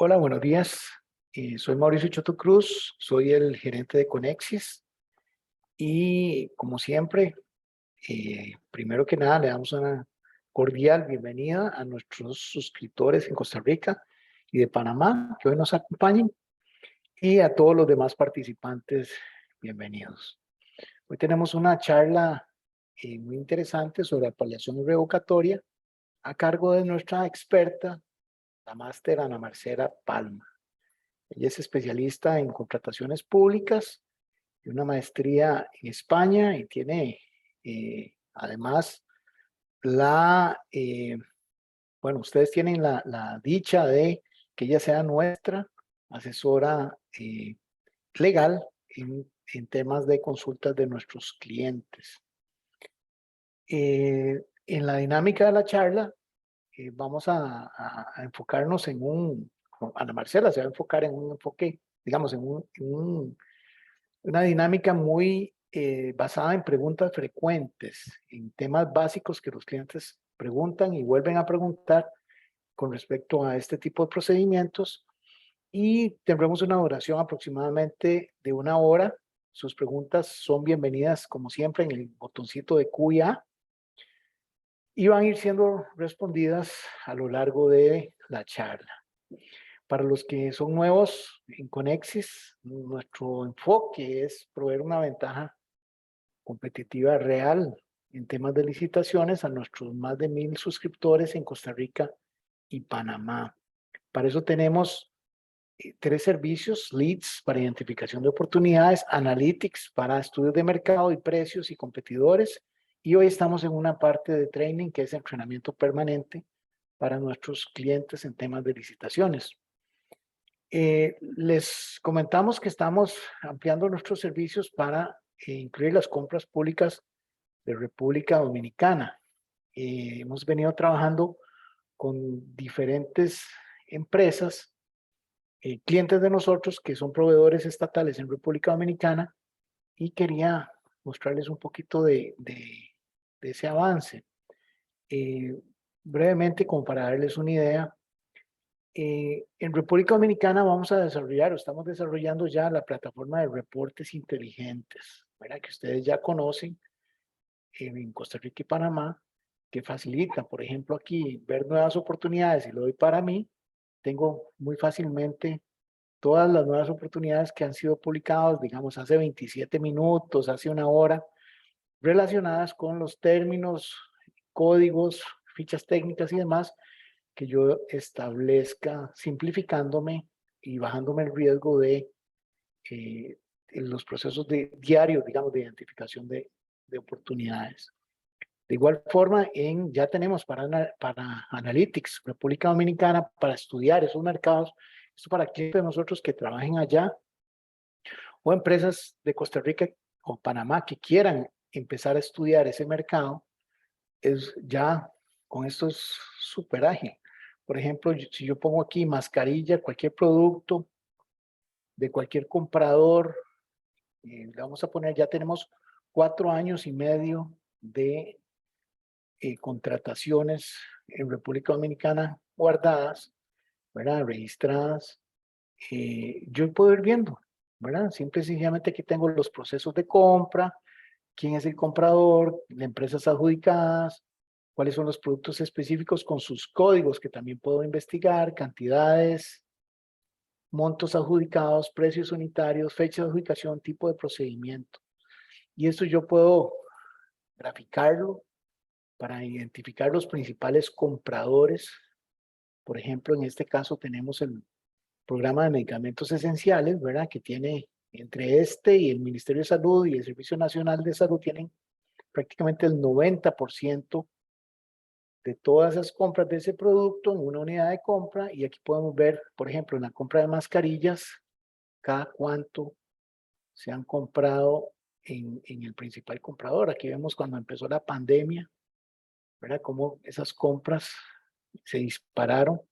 Hola, buenos días. Soy Mauricio Choto Cruz, soy el gerente de Conexis y como siempre, primero que nada le damos una cordial bienvenida a nuestros suscriptores en Costa Rica y de Panamá que hoy nos acompañan y a todos los demás participantes, bienvenidos. Hoy tenemos una charla muy interesante sobre apelación revocatoria a cargo de nuestra experta, la máster Ana Marcela Palma. Ella es especialista en contrataciones públicas y una maestría en España y tiene además bueno, ustedes tienen la dicha de que ella sea nuestra asesora legal en temas de consultas de nuestros clientes. En la dinámica de la charla vamos a enfocarnos Ana Marcela se va a enfocar en un enfoque, digamos, una dinámica muy basada en preguntas frecuentes, en temas básicos que los clientes preguntan y vuelven a preguntar con respecto a este tipo de procedimientos y tendremos una duración aproximadamente de 1 hora. Sus preguntas son bienvenidas, como siempre, en el botoncito de Q&A y van a ir siendo respondidas a lo largo de la charla. Para los que son nuevos en Conexis, nuestro enfoque es proveer una ventaja competitiva real en temas de licitaciones a nuestros más de 1,000 suscriptores en Costa Rica y Panamá. Para eso tenemos 3 servicios: Leads para identificación de oportunidades, Analytics para estudios de mercado y precios y competidores, y hoy estamos en una parte de training que es entrenamiento permanente para nuestros clientes en temas de licitaciones. Les comentamos que estamos ampliando nuestros servicios para incluir las compras públicas de República Dominicana. Hemos venido trabajando con diferentes empresas, clientes de nosotros que son proveedores estatales en República Dominicana y quería mostrarles un poquito de ese avance. Brevemente, como para darles una idea, en República Dominicana vamos a desarrollar o estamos desarrollando ya la plataforma de reportes inteligentes, ¿verdad? Que ustedes ya conocen en Costa Rica y Panamá, que facilita, por ejemplo, aquí ver nuevas oportunidades y lo doy para mí. Tengo muy fácilmente todas las nuevas oportunidades que han sido publicadas, digamos, hace 27 minutos, hace 1 hora, relacionadas con los términos, códigos, fichas técnicas y demás que yo establezca, simplificándome y bajándome el riesgo de en los procesos diarios, digamos, de identificación de oportunidades. De igual forma, ya tenemos para Analytics, República Dominicana, para estudiar esos mercados, esto para clientes de nosotros que trabajen allá o empresas de Costa Rica o Panamá que quieran empezar a estudiar ese mercado, con esto es súper ágil. Por ejemplo, si yo pongo aquí mascarilla, cualquier producto de cualquier comprador, le vamos a poner, ya tenemos 4 años y medio de contrataciones en República Dominicana guardadas, ¿verdad? Registradas. Yo puedo ir viendo, ¿verdad? Simple y sencillamente aquí tengo los procesos de compra, quién es el comprador, las empresas adjudicadas, cuáles son los productos específicos con sus códigos que también puedo investigar, cantidades, montos adjudicados, precios unitarios, fecha de adjudicación, tipo de procedimiento. Y esto yo puedo graficarlo para identificar los principales compradores. Por ejemplo, en este caso tenemos el programa de medicamentos esenciales, ¿verdad? Que tiene entre este y el Ministerio de Salud y el Servicio Nacional de Salud tienen prácticamente el 90% de todas esas compras de ese producto en una unidad de compra. Y aquí podemos ver, por ejemplo, en la compra de mascarillas, cada cuánto se han comprado en el principal comprador. Aquí vemos cuando empezó la pandemia, ¿verdad? Cómo esas compras se dispararon.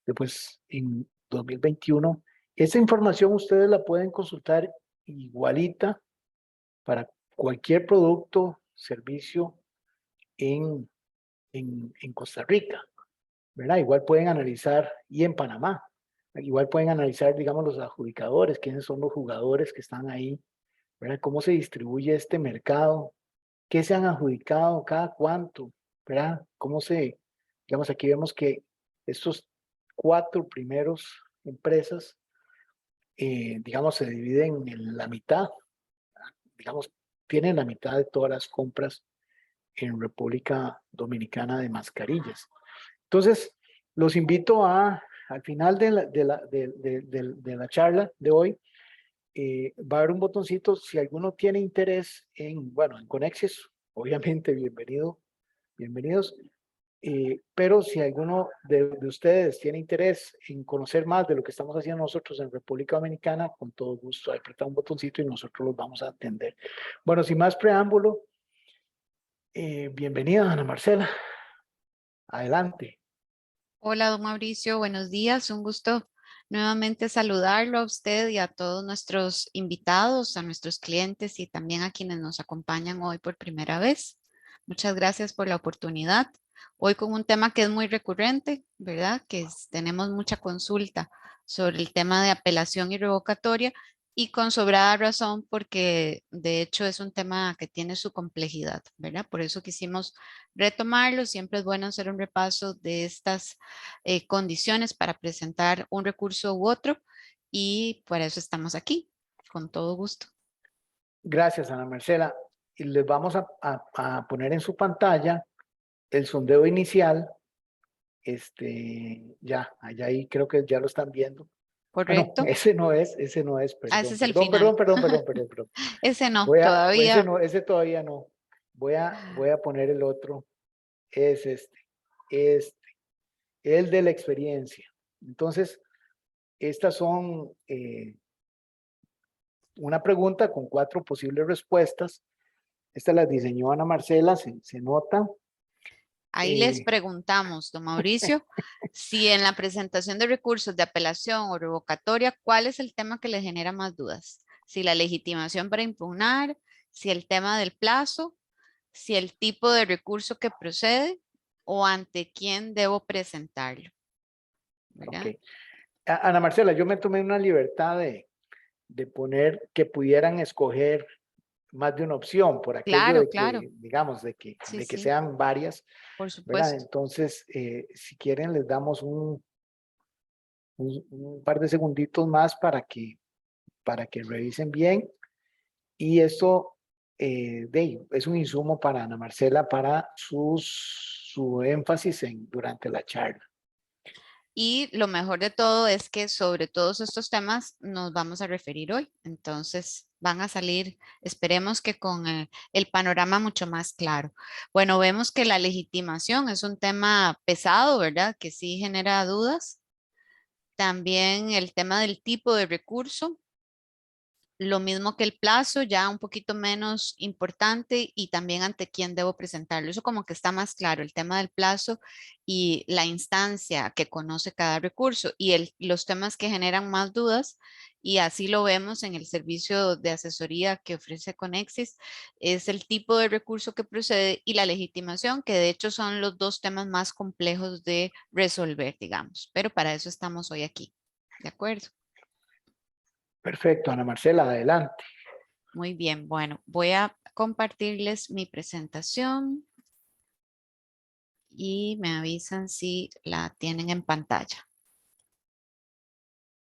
Después, en 2021, esa información ustedes la pueden consultar igualita para cualquier producto, servicio en Costa Rica, ¿verdad? Igual pueden analizar y en Panamá, Igual pueden analizar, digamos, los adjudicadores, quiénes son los jugadores que están ahí, ¿verdad? Cómo se distribuye este mercado, qué se han adjudicado, cada cuánto, ¿verdad? Cómo se, digamos, aquí vemos que estos 4 primeros empresas, digamos, se dividen en la mitad, digamos, tienen la mitad de todas las compras en República Dominicana de mascarillas. Entonces, los invito al final de la charla de hoy, va a haber un botoncito, si alguno tiene interés en, bueno, en Conexis, obviamente bienvenidos, pero si alguno de ustedes tiene interés en conocer más de lo que estamos haciendo nosotros en República Dominicana, con todo gusto, aprieta un botoncito y nosotros los vamos a atender. Bueno, sin más preámbulo, bienvenida Ana Marcela, adelante. Hola, don Mauricio, buenos días. Un gusto nuevamente saludarlo a usted y a todos nuestros invitados, a nuestros clientes y también a quienes nos acompañan hoy por primera vez. Muchas gracias por la oportunidad. Hoy con un tema que es muy recurrente, ¿verdad? Tenemos mucha consulta sobre el tema de apelación y revocatoria y con sobrada razón porque de hecho es un tema que tiene su complejidad, ¿verdad? Por eso quisimos retomarlo. Siempre es bueno hacer un repaso de estas condiciones para presentar un recurso u otro y por eso estamos aquí, con todo gusto. Gracias, Ana Marcela. Y les vamos a poner en su pantalla el sondeo inicial. Ya, allá ahí creo que ya lo están viendo. Ah, no, ¿Correcto? ese no es, Ese perdón, es el perdón, final. perdón, perdón, perdón, perdón, perdón. Ese no, todavía. Ese todavía no. Voy a poner el otro. Es este, el de la experiencia. Entonces, estas son una pregunta con 4 posibles respuestas. Esta la diseñó Ana Marcela, se nota. Ahí les Eh, preguntamos, don Mauricio, si en la presentación de recursos de apelación o revocatoria, ¿cuál es el tema que les genera más dudas? Si la legitimación para impugnar, si el tema del plazo, si el tipo de recurso que procede o ante quién debo presentarlo, ok. ¿verdad? Ana Marcela, yo me tomé una libertad de poner que pudieran escoger más de una opción por aquello Claro, de claro. que, digamos, Sí, de que sí, sean varias, por ¿verdad? supuesto. Entonces, si quieren, les damos un par de segunditos más para que revisen bien. Y esto es un insumo para Ana Marcela para su énfasis durante la charla. Y lo mejor de todo es que sobre todos estos temas nos vamos a referir hoy. Entonces van a salir, esperemos que con el panorama mucho más claro. Bueno, vemos que la legitimación es un tema pesado, ¿verdad? Que sí genera dudas. También el tema del tipo de recurso. Lo mismo que el plazo, ya un poquito menos importante y también ante quién debo presentarlo. Eso como que está más claro, el tema del plazo y la instancia que conoce cada recurso y los temas que generan más dudas, y así lo vemos en el servicio de asesoría que ofrece Conexis, es el tipo de recurso que procede y la legitimación, que de hecho son los dos temas más complejos de resolver, digamos, pero para eso estamos hoy aquí. ¿De acuerdo? Perfecto, Ana Marcela, adelante. Muy bien, bueno, voy a compartirles mi presentación y me avisan si la tienen en pantalla.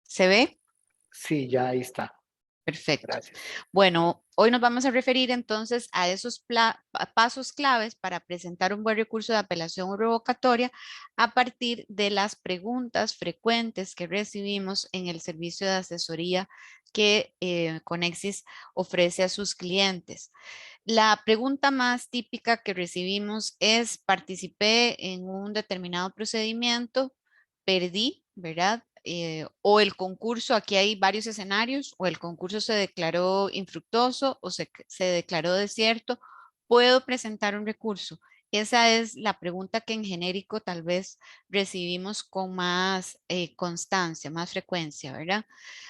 ¿Se ve? Sí, ya ahí está. Perfecto. Gracias. Bueno, hoy nos vamos a referir entonces a esos pasos claves para presentar un buen recurso de apelación o revocatoria a partir de las preguntas frecuentes que recibimos en el servicio de asesoría que Conexis ofrece a sus clientes. La pregunta más típica que recibimos es: participé en un determinado procedimiento, perdí, ¿verdad? O el concurso, aquí hay varios escenarios, o el concurso se declaró infructuoso o se declaró desierto, ¿puedo presentar un recurso? Esa es la pregunta que en genérico tal vez recibimos con más constancia, más frecuencia, ¿verdad?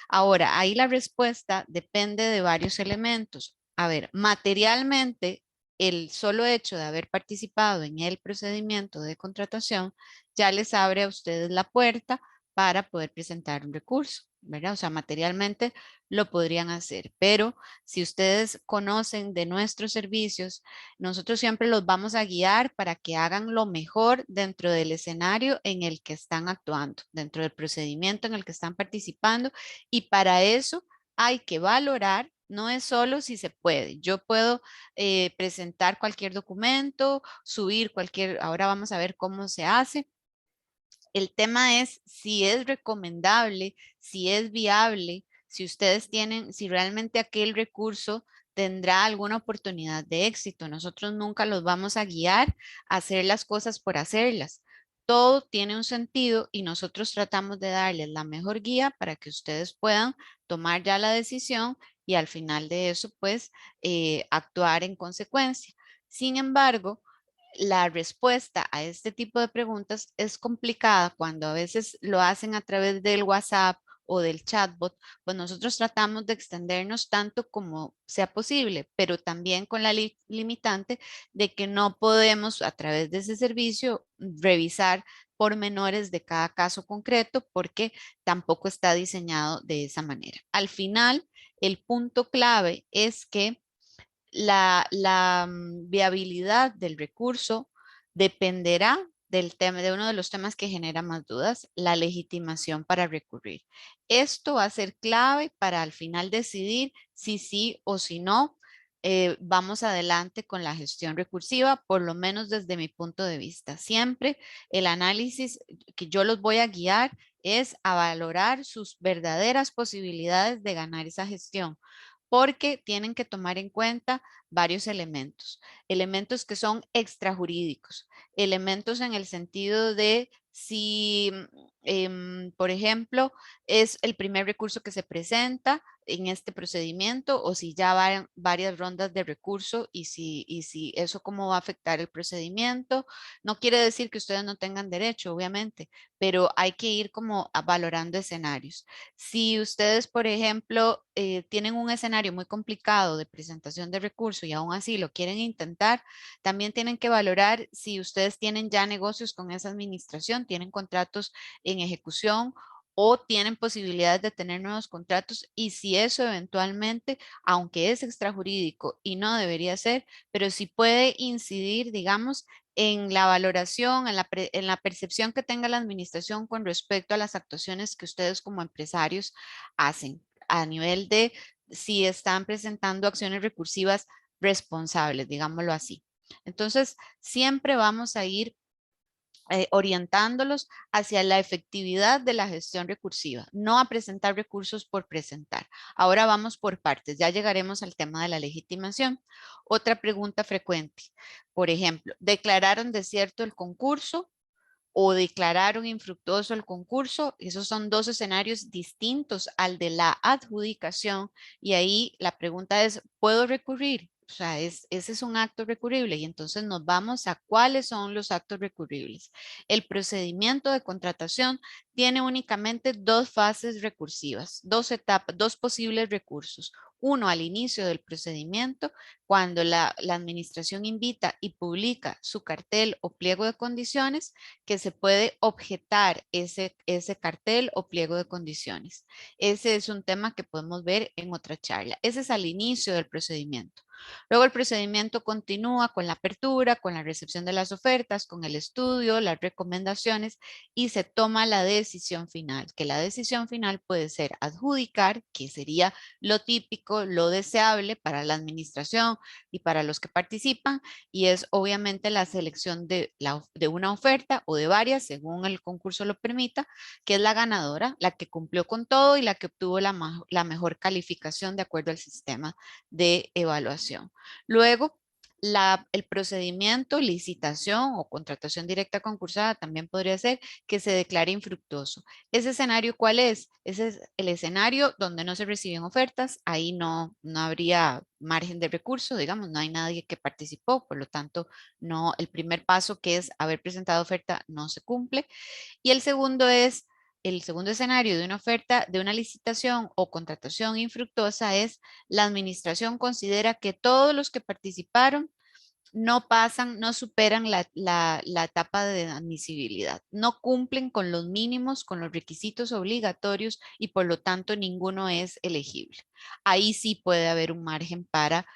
Ahora, ahí la respuesta depende de varios elementos. A ver, materialmente, el solo hecho de haber participado en el procedimiento de contratación ya les abre a ustedes la puerta para poder presentar un recurso, ¿verdad? O sea, materialmente lo podrían hacer, pero si ustedes conocen de nuestros servicios, nosotros siempre los vamos a guiar para que hagan lo mejor dentro del escenario en el que están actuando, dentro del procedimiento en el que están participando, y para eso hay que valorar. No es solo si se puede. Yo puedo presentar cualquier documento, subir cualquier, ahora vamos a ver cómo se hace. El tema es si es recomendable, si es viable, si ustedes tienen, si realmente aquel recurso tendrá alguna oportunidad de éxito. Nosotros nunca los vamos a guiar a hacer las cosas por hacerlas. Todo tiene un sentido y nosotros tratamos de darles la mejor guía para que ustedes puedan tomar ya la decisión y al final de eso, pues, actuar en consecuencia. Sin embargo, la respuesta a este tipo de preguntas es complicada cuando a veces lo hacen a través del WhatsApp o del chatbot, pues nosotros tratamos de extendernos tanto como sea posible, pero también con la limitante de que no podemos a través de ese servicio revisar pormenores de cada caso concreto porque tampoco está diseñado de esa manera. Al final, el punto clave es que la viabilidad del recurso dependerá del tema, de uno de los temas que genera más dudas, la legitimación para recurrir. Esto va a ser clave para al final decidir si sí o si no vamos adelante con la gestión recursiva, por lo menos desde mi punto de vista. Siempre el análisis que yo los voy a guiar es a valorar sus verdaderas posibilidades de ganar esa gestión, porque tienen que tomar en cuenta varios elementos, elementos que son extrajurídicos, elementos en el sentido de si, por ejemplo, es el primer recurso que se presenta en este procedimiento o si ya van varias rondas de recurso y si eso cómo va a afectar el procedimiento. No quiere decir que ustedes no tengan derecho, obviamente, pero hay que ir como valorando escenarios. Si ustedes, por ejemplo, tienen un escenario muy complicado de presentación de recursos y aún así lo quieren intentar, también tienen que valorar si ustedes tienen ya negocios con esa administración, tienen contratos en ejecución o tienen posibilidades de tener nuevos contratos y si eso eventualmente, aunque es extrajurídico y no debería ser, pero sí puede incidir, digamos, en la valoración, en la percepción que tenga la administración con respecto a las actuaciones que ustedes como empresarios hacen a nivel de si están presentando acciones recursivas responsables, digámoslo así. Entonces, siempre vamos a ir orientándolos hacia la efectividad de la gestión recursiva, no a presentar recursos por presentar. Ahora vamos por partes, ya llegaremos al tema de la legitimación. Otra pregunta frecuente, por ejemplo, ¿declararon desierto el concurso o declararon infructuoso el concurso? Esos son dos escenarios distintos al de la adjudicación y ahí la pregunta es, ¿puedo recurrir? O sea, ese es un acto recurrible y entonces nos vamos a cuáles son los actos recurribles. El procedimiento de contratación tiene únicamente dos fases recursivas, dos etapas, dos posibles recursos. Uno al inicio del procedimiento, cuando la administración invita y publica su cartel o pliego de condiciones, que se puede objetar ese cartel o pliego de condiciones. Ese es un tema que podemos ver en otra charla. Ese es al inicio del procedimiento. Luego el procedimiento continúa con la apertura, con la recepción de las ofertas, con el estudio, las recomendaciones y se toma la decisión final, que la decisión final puede ser adjudicar, que sería lo típico, lo deseable para la administración y para los que participan, y es obviamente la selección de una oferta o de varias, según el concurso lo permita, que es la ganadora, la que cumplió con todo y la que obtuvo la mejor calificación de acuerdo al sistema de evaluación. Luego, el procedimiento, licitación o contratación directa concursada también podría ser que se declare infructuoso. ¿Ese escenario cuál es? Ese es el escenario donde no se reciben ofertas, ahí no habría margen de recurso, digamos, no hay nadie que participó, por lo tanto, no, el primer paso que es haber presentado oferta no se cumple. Y el segundo escenario de una oferta, de una licitación o contratación infructuosa es la administración considera que todos los que participaron no pasan, no superan la etapa de admisibilidad, no cumplen con los mínimos, con los requisitos obligatorios y por lo tanto ninguno es elegible. Ahí sí puede haber un margen para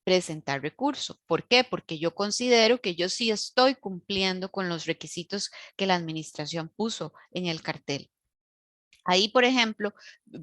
presentar recurso. ¿Por qué? Porque yo considero que yo sí estoy cumpliendo con los requisitos que la administración puso en el cartel. Ahí, por ejemplo,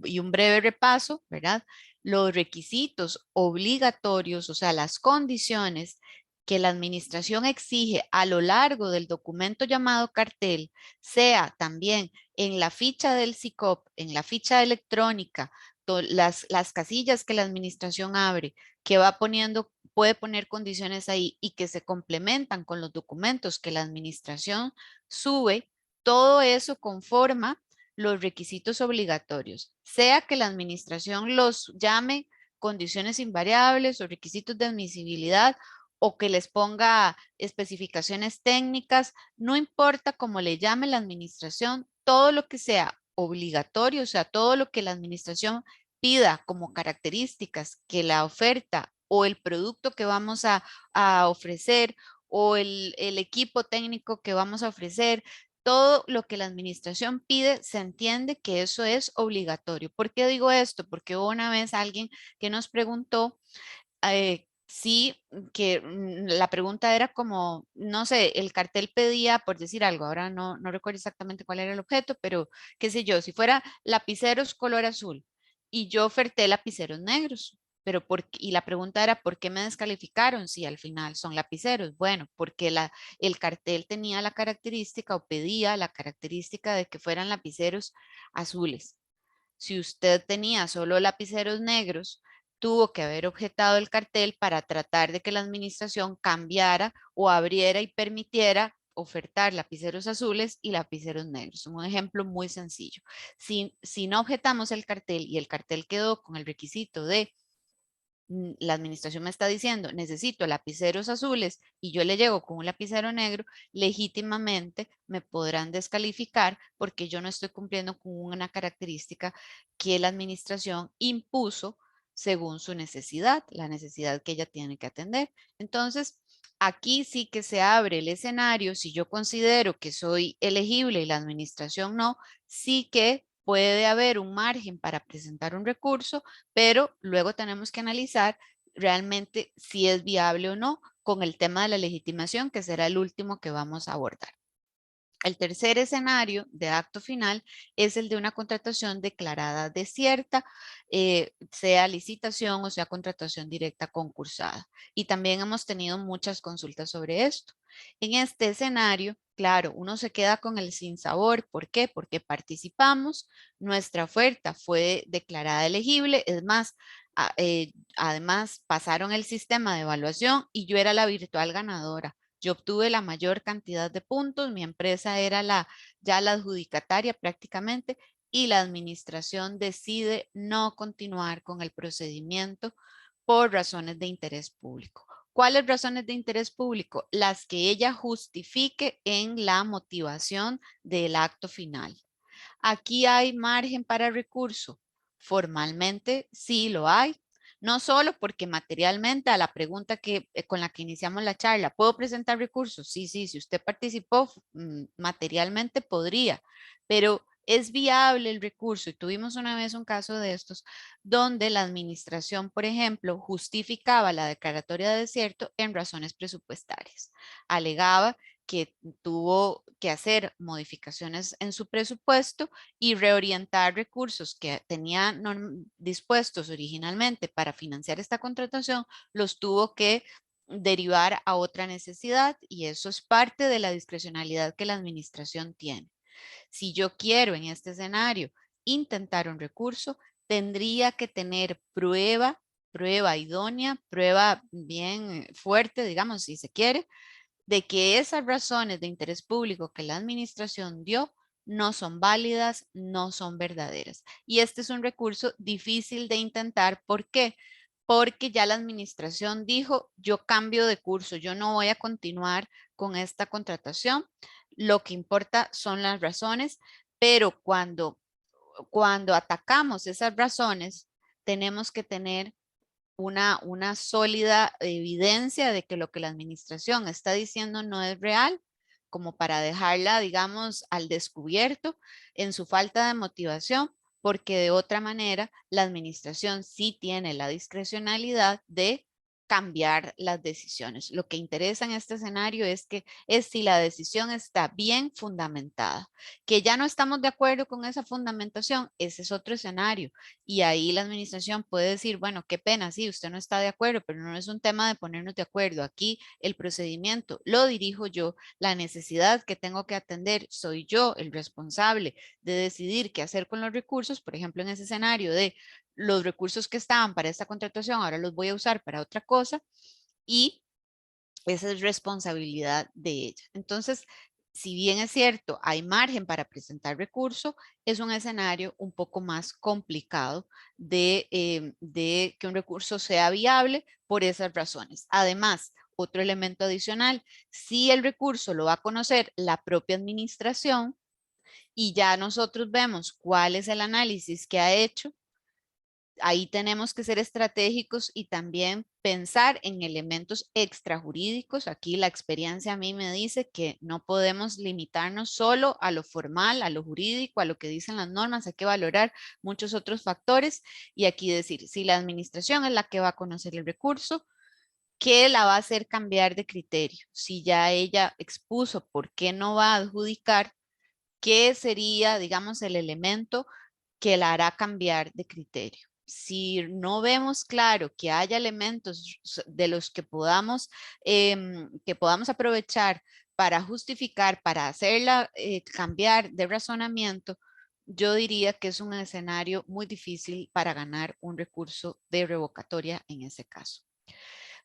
y un breve repaso, ¿verdad? Los requisitos obligatorios, o sea, las condiciones que la administración exige a lo largo del documento llamado cartel, sea también en la ficha del SICOP, en la ficha electrónica, las casillas que la administración abre, que va poniendo, puede poner condiciones ahí y que se complementan con los documentos que la administración sube, todo eso conforma los requisitos obligatorios, sea que la administración los llame condiciones invariables o requisitos de admisibilidad o que les ponga especificaciones técnicas, no importa cómo le llame la administración, todo lo que sea obligatorio, o sea, todo lo que la administración pida como características que la oferta o el producto que vamos a ofrecer o el equipo técnico que vamos a ofrecer, todo lo que la administración pide, se entiende que eso es obligatorio. ¿Por qué digo esto? Porque hubo una vez alguien que nos preguntó sí, que la pregunta era como, no sé, el cartel pedía, por decir algo, ahora no recuerdo exactamente cuál era el objeto, pero qué sé yo, si fuera lapiceros color azul y yo oferté lapiceros negros, pero y la pregunta era, ¿por qué me descalificaron si al final son lapiceros? Bueno, porque el cartel tenía la característica o pedía la característica de que fueran lapiceros azules. Si usted tenía solo lapiceros negros, tuvo que haber objetado el cartel para tratar de que la administración cambiara o abriera y permitiera ofertar lapiceros azules y lapiceros negros. Un ejemplo muy sencillo. Si no objetamos el cartel y el cartel quedó con el requisito de la administración me está diciendo, necesito lapiceros azules y yo le llego con un lapicero negro, legítimamente me podrán descalificar porque yo no estoy cumpliendo con una característica que la administración impuso según su necesidad, la necesidad que ella tiene que atender. Entonces, aquí sí que se abre el escenario, si yo considero que soy elegible y la administración no, sí que puede haber un margen para presentar un recurso, pero luego tenemos que analizar realmente si es viable o no con el tema de la legitimación, que será el último que vamos a abordar. El tercer escenario de acto final es el de una contratación declarada desierta, sea licitación o sea contratación directa concursada. Y también hemos tenido muchas consultas sobre esto. En este escenario, claro, uno se queda con el sinsabor. ¿Por qué? Porque participamos, nuestra oferta fue declarada elegible, es más, además pasaron el sistema de evaluación y yo era la virtual ganadora. Yo obtuve la mayor cantidad de puntos, mi empresa era ya la adjudicataria prácticamente y la administración decide no continuar con el procedimiento por razones de interés público. ¿Cuáles razones de interés público? Las que ella justifique en la motivación del acto final. Aquí hay margen para recurso. Formalmente sí lo hay. No solo porque materialmente a la pregunta con la que iniciamos la charla, ¿puedo presentar recursos? Sí, sí, si usted participó materialmente podría, pero es viable el recurso. Y tuvimos una vez un caso de estos donde la administración, por ejemplo, justificaba la declaratoria de desierto en razones presupuestarias. Alegaba que tuvo que hacer modificaciones en su presupuesto y reorientar recursos que tenía dispuestos originalmente para financiar esta contratación, los tuvo que derivar a otra necesidad y eso es parte de la discrecionalidad que la administración tiene. Si yo quiero en este escenario intentar un recurso, tendría que tener prueba idónea, prueba bien fuerte, digamos, si se quiere, de que esas razones de interés público que la administración dio no son válidas, no son verdaderas. Y este es un recurso difícil de intentar. ¿Por qué? Porque ya la administración dijo, yo cambio de curso, yo no voy a continuar con esta contratación. Lo que importa son las razones, pero cuando atacamos esas razones, tenemos que tener una sólida evidencia de que lo que la administración está diciendo no es real, como para dejarla, digamos, al descubierto en su falta de motivación, porque de otra manera la administración sí tiene la discrecionalidad de cambiar las decisiones. Lo que interesa en este escenario es si la decisión está bien fundamentada. Que ya no estamos de acuerdo con esa fundamentación, ese es otro escenario. Y ahí la administración puede decir, bueno, qué pena, sí, usted no está de acuerdo, pero no es un tema de ponernos de acuerdo. Aquí el procedimiento lo dirijo yo, la necesidad que tengo que atender soy yo el responsable de decidir qué hacer con los recursos, por ejemplo, en ese escenario de los recursos que estaban para esta contratación, ahora los voy a usar para otra cosa y esa es responsabilidad de ella. Entonces, si bien es cierto, hay margen para presentar recurso, es un escenario un poco más complicado de que un recurso sea viable por esas razones. Además, otro elemento adicional, si el recurso lo va a conocer la propia administración y ya nosotros vemos cuál es el análisis que ha hecho, ahí tenemos que ser estratégicos y también pensar en elementos extrajurídicos. Aquí la experiencia a mí me dice que no podemos limitarnos solo a lo formal, a lo jurídico, a lo que dicen las normas, hay que valorar muchos otros factores y aquí decir, si la administración es la que va a conocer el recurso, ¿qué la va a hacer cambiar de criterio? Si ya ella expuso por qué no va a adjudicar, ¿qué sería, digamos, el elemento que la hará cambiar de criterio? Si no vemos claro que haya elementos de los que podamos aprovechar para justificar, para hacerla cambiar de razonamiento, yo diría que es un escenario muy difícil para ganar un recurso de revocatoria en ese caso.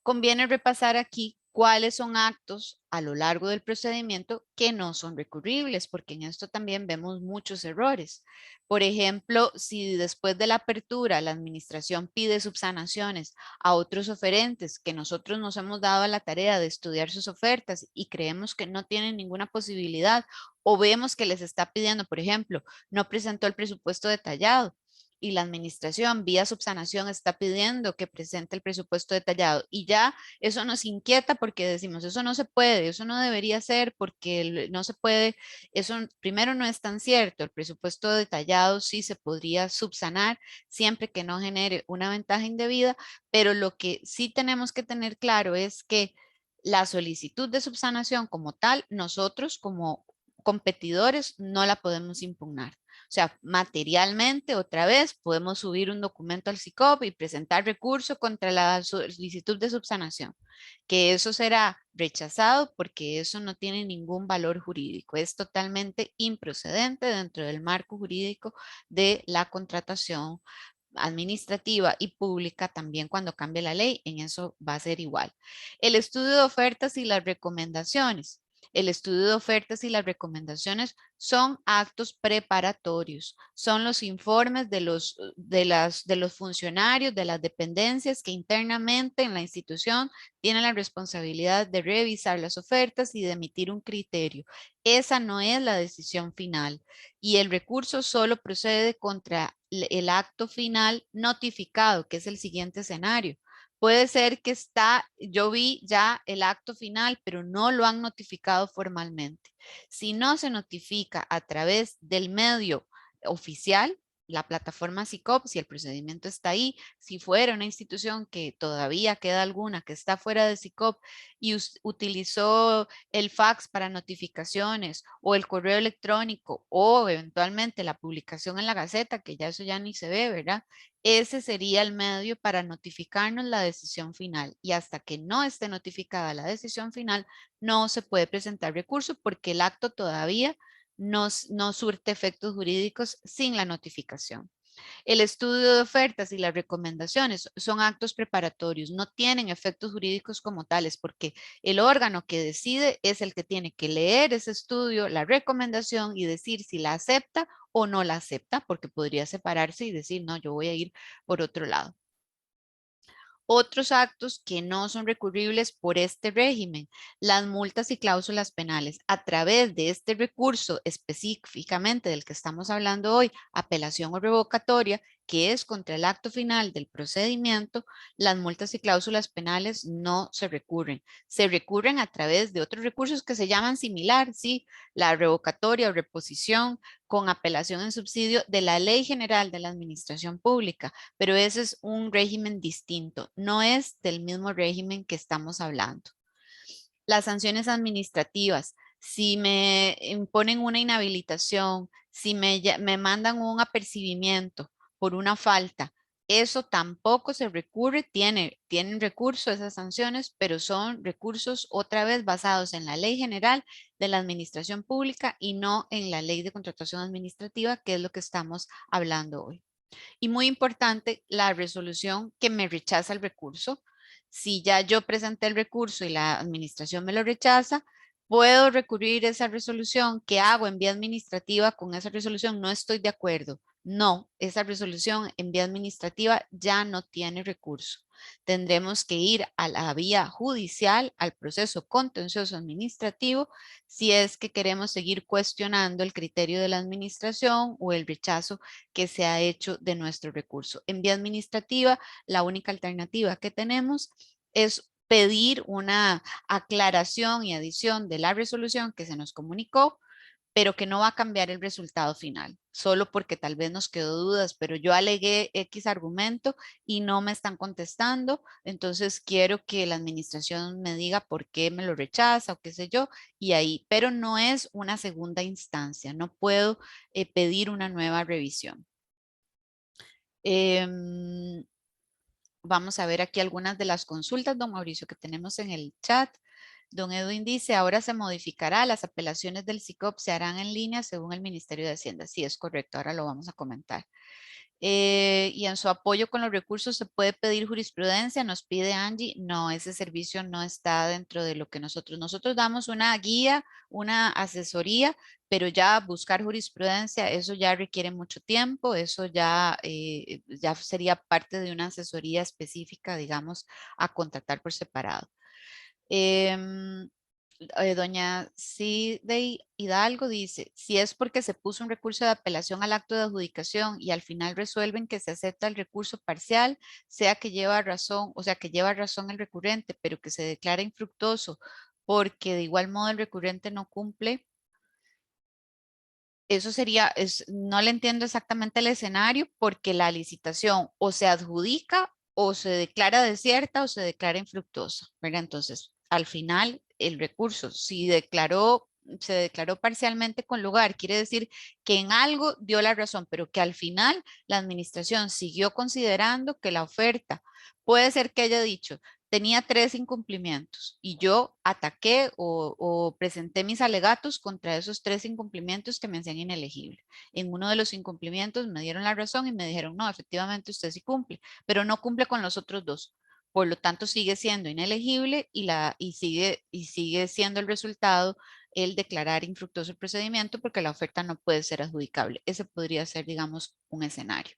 Conviene repasar aquí cuáles son actos a lo largo del procedimiento que no son recurribles, porque en esto también vemos muchos errores. Por ejemplo, si después de la apertura la administración pide subsanaciones a otros oferentes que nosotros nos hemos dado a la tarea de estudiar sus ofertas y creemos que no tienen ninguna posibilidad o vemos que les está pidiendo, por ejemplo, no presentó el presupuesto detallado y la administración vía subsanación está pidiendo que presente el presupuesto detallado y ya eso nos inquieta porque decimos, eso no se puede, eso no debería ser porque no se puede, eso primero no es tan cierto, el presupuesto detallado sí se podría subsanar siempre que no genere una ventaja indebida, pero lo que sí tenemos que tener claro es que la solicitud de subsanación como tal, nosotros como competidores no la podemos impugnar. O sea, materialmente, otra vez, podemos subir un documento al SICOP y presentar recurso contra la solicitud de subsanación, que eso será rechazado porque eso no tiene ningún valor jurídico, es totalmente improcedente dentro del marco jurídico de la contratación administrativa y pública también cuando cambie la ley, en eso va a ser igual. El estudio de ofertas y las recomendaciones. El estudio de ofertas y las recomendaciones son actos preparatorios, son los informes de los funcionarios, de las dependencias que internamente en la institución tienen la responsabilidad de revisar las ofertas y de emitir un criterio. Esa no es la decisión final y el recurso solo procede contra el acto final notificado, que es el siguiente escenario. Puede ser que yo vi ya el acto final, pero no lo han notificado formalmente. Si no se notifica a través del medio oficial, la plataforma SICOP, si el procedimiento está ahí, si fuera una institución que todavía queda alguna que está fuera de SICOP y utilizó el fax para notificaciones o el correo electrónico o eventualmente la publicación en la Gaceta, que ya eso ya ni se ve, ¿verdad? Ese sería el medio para notificarnos la decisión final y hasta que no esté notificada la decisión final, no se puede presentar recurso porque el acto todavía no surte efectos jurídicos sin la notificación. El estudio de ofertas y las recomendaciones son actos preparatorios, no tienen efectos jurídicos como tales, porque el órgano que decide es el que tiene que leer ese estudio, la recomendación y decir si la acepta o no la acepta, porque podría separarse y decir, no, yo voy a ir por otro lado. Otros actos que no son recurribles por este régimen, las multas y cláusulas penales. A través de este recurso específicamente del que estamos hablando hoy, apelación o revocatoria, que es contra el acto final del procedimiento, las multas y cláusulas penales no se recurren. Se recurren a través de otros recursos que se llaman similar, ¿sí? La revocatoria o reposición con apelación en subsidio de la Ley General de la Administración Pública, pero ese es un régimen distinto, no es del mismo régimen que estamos hablando. Las sanciones administrativas, si me imponen una inhabilitación, si me mandan un apercibimiento por una falta, eso tampoco se recurre, tienen recurso esas sanciones, pero son recursos otra vez basados en la Ley General de la Administración Pública y no en la Ley de Contratación Administrativa, que es lo que estamos hablando hoy. Y muy importante, la resolución que me rechaza el recurso. Si ya yo presenté el recurso y la administración me lo rechaza, puedo recurrir a esa resolución. ¿Qué hago en vía administrativa con esa resolución? No estoy de acuerdo. No, esa resolución en vía administrativa ya no tiene recurso. Tendremos que ir a la vía judicial, al proceso contencioso administrativo, si es que queremos seguir cuestionando el criterio de la administración o el rechazo que se ha hecho de nuestro recurso. En vía administrativa, la única alternativa que tenemos es pedir una aclaración y adición de la resolución que se nos comunicó, pero que no va a cambiar el resultado final, solo porque tal vez nos quedó dudas, pero yo alegué X argumento y no me están contestando, entonces quiero que la administración me diga por qué me lo rechaza o qué sé yo, y ahí, pero no es una segunda instancia, no puedo pedir una nueva revisión. Vamos a ver aquí algunas de las consultas, don Mauricio, que tenemos en el chat. Don Edwin dice, ahora se modificará, las apelaciones del SICOP se harán en línea según el Ministerio de Hacienda. Sí, es correcto, ahora lo vamos a comentar. Y en su apoyo con los recursos se puede pedir jurisprudencia, nos pide Angie. No, ese servicio no está dentro de lo que nosotros damos una guía, una asesoría, pero ya buscar jurisprudencia, eso ya requiere mucho tiempo, eso ya sería parte de una asesoría específica, digamos, a contratar por separado. Em, doña Cidey Hidalgo dice, si es porque se puso un recurso de apelación al acto de adjudicación y al final resuelven que se acepta el recurso parcial, sea que lleva razón, o sea que lleva razón el recurrente, pero que se declara infructuoso porque de igual modo el recurrente no cumple. Eso sería, no le entiendo exactamente el escenario porque la licitación o se adjudica o se declara desierta o se declara infructuosa, ¿verdad? Entonces, al final, el recurso, si se declaró parcialmente con lugar, quiere decir que en algo dio la razón, pero que al final la administración siguió considerando que la oferta puede ser que haya dicho, tenía 3 incumplimientos y yo ataqué o presenté mis alegatos contra esos 3 incumplimientos que me hacían inelegible. En uno de los incumplimientos me dieron la razón y me dijeron, no, efectivamente usted sí cumple, pero no cumple con los otros 2. Por lo tanto, sigue siendo inelegible y sigue siendo el resultado el declarar infructuoso el procedimiento porque la oferta no puede ser adjudicable. Ese podría ser, digamos, un escenario.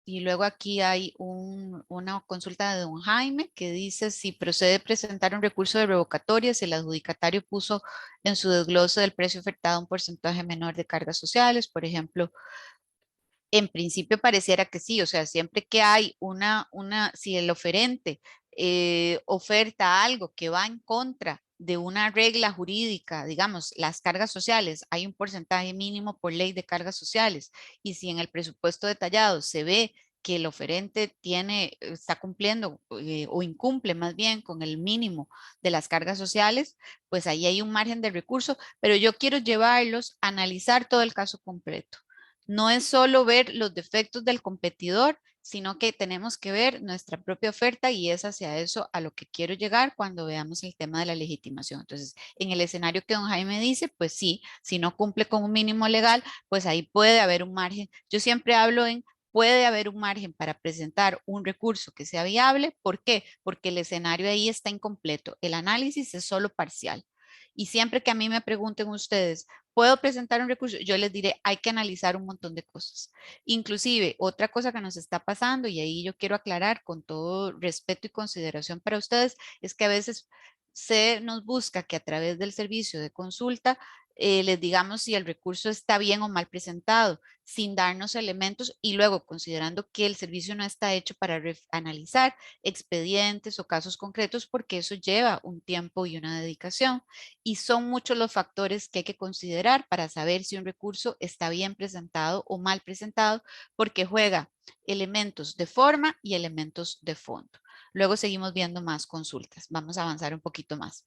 Y luego aquí hay una consulta de don Jaime que dice si procede presentar un recurso de revocatoria si el adjudicatario puso en su desglose del precio ofertado un porcentaje menor de cargas sociales, por ejemplo. En principio pareciera que sí, o sea, siempre que hay si el oferente oferta algo que va en contra de una regla jurídica, digamos, las cargas sociales, hay un porcentaje mínimo por ley de cargas sociales, y si en el presupuesto detallado se ve que el oferente está cumpliendo o incumple más bien con el mínimo de las cargas sociales, pues ahí hay un margen de recurso, pero yo quiero llevarlos a analizar todo el caso completo. No es solo ver los defectos del competidor, sino que tenemos que ver nuestra propia oferta y es hacia eso a lo que quiero llegar cuando veamos el tema de la legitimación. Entonces, en el escenario que don Jaime dice, pues sí, si no cumple con un mínimo legal, pues ahí puede haber un margen. Yo siempre hablo en puede haber un margen para presentar un recurso que sea viable. ¿Por qué? Porque el escenario ahí está incompleto. El análisis es solo parcial. Y siempre que a mí me pregunten ustedes, ¿puedo presentar un recurso? Yo les diré, hay que analizar un montón de cosas. Inclusive, otra cosa que nos está pasando, y ahí yo quiero aclarar con todo respeto y consideración para ustedes, es que a veces se nos busca que a través del servicio de consulta les digamos si el recurso está bien o mal presentado, sin darnos elementos y luego considerando que el servicio no está hecho para analizar expedientes o casos concretos porque eso lleva un tiempo y una dedicación y son muchos los factores que hay que considerar para saber si un recurso está bien presentado o mal presentado porque juega elementos de forma y elementos de fondo. Luego seguimos viendo más consultas. Vamos a avanzar un poquito más.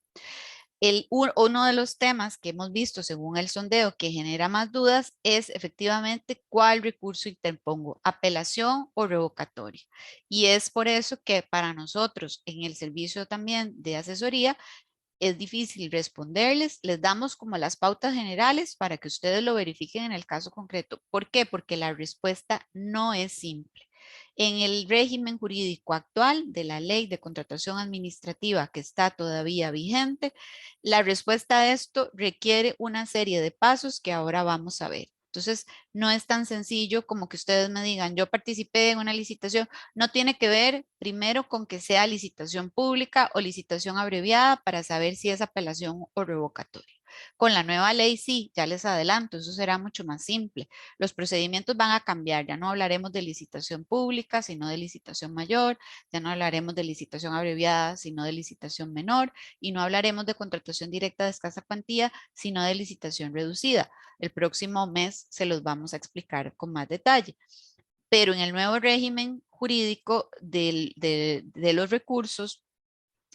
Uno de los temas que hemos visto según el sondeo que genera más dudas es efectivamente cuál recurso interpongo, apelación o revocatoria. Y es por eso que para nosotros en el servicio también de asesoría es difícil responderles. Les damos como las pautas generales para que ustedes lo verifiquen en el caso concreto. ¿Por qué? Porque la respuesta no es simple. En el régimen jurídico actual de la ley de contratación administrativa que está todavía vigente, la respuesta a esto requiere una serie de pasos que ahora vamos a ver. Entonces, no es tan sencillo como que ustedes me digan, yo participé en una licitación. No tiene que ver primero con que sea licitación pública o licitación abreviada para saber si es apelación o revocatoria. Con la nueva ley sí, ya les adelanto, eso será mucho más simple. Los procedimientos van a cambiar, ya no hablaremos de licitación pública, sino de licitación mayor, ya no hablaremos de licitación abreviada, sino de licitación menor, y no hablaremos de contratación directa de escasa cuantía, sino de licitación reducida. El próximo mes se los vamos a explicar con más detalle. Pero en el nuevo régimen jurídico de los recursos,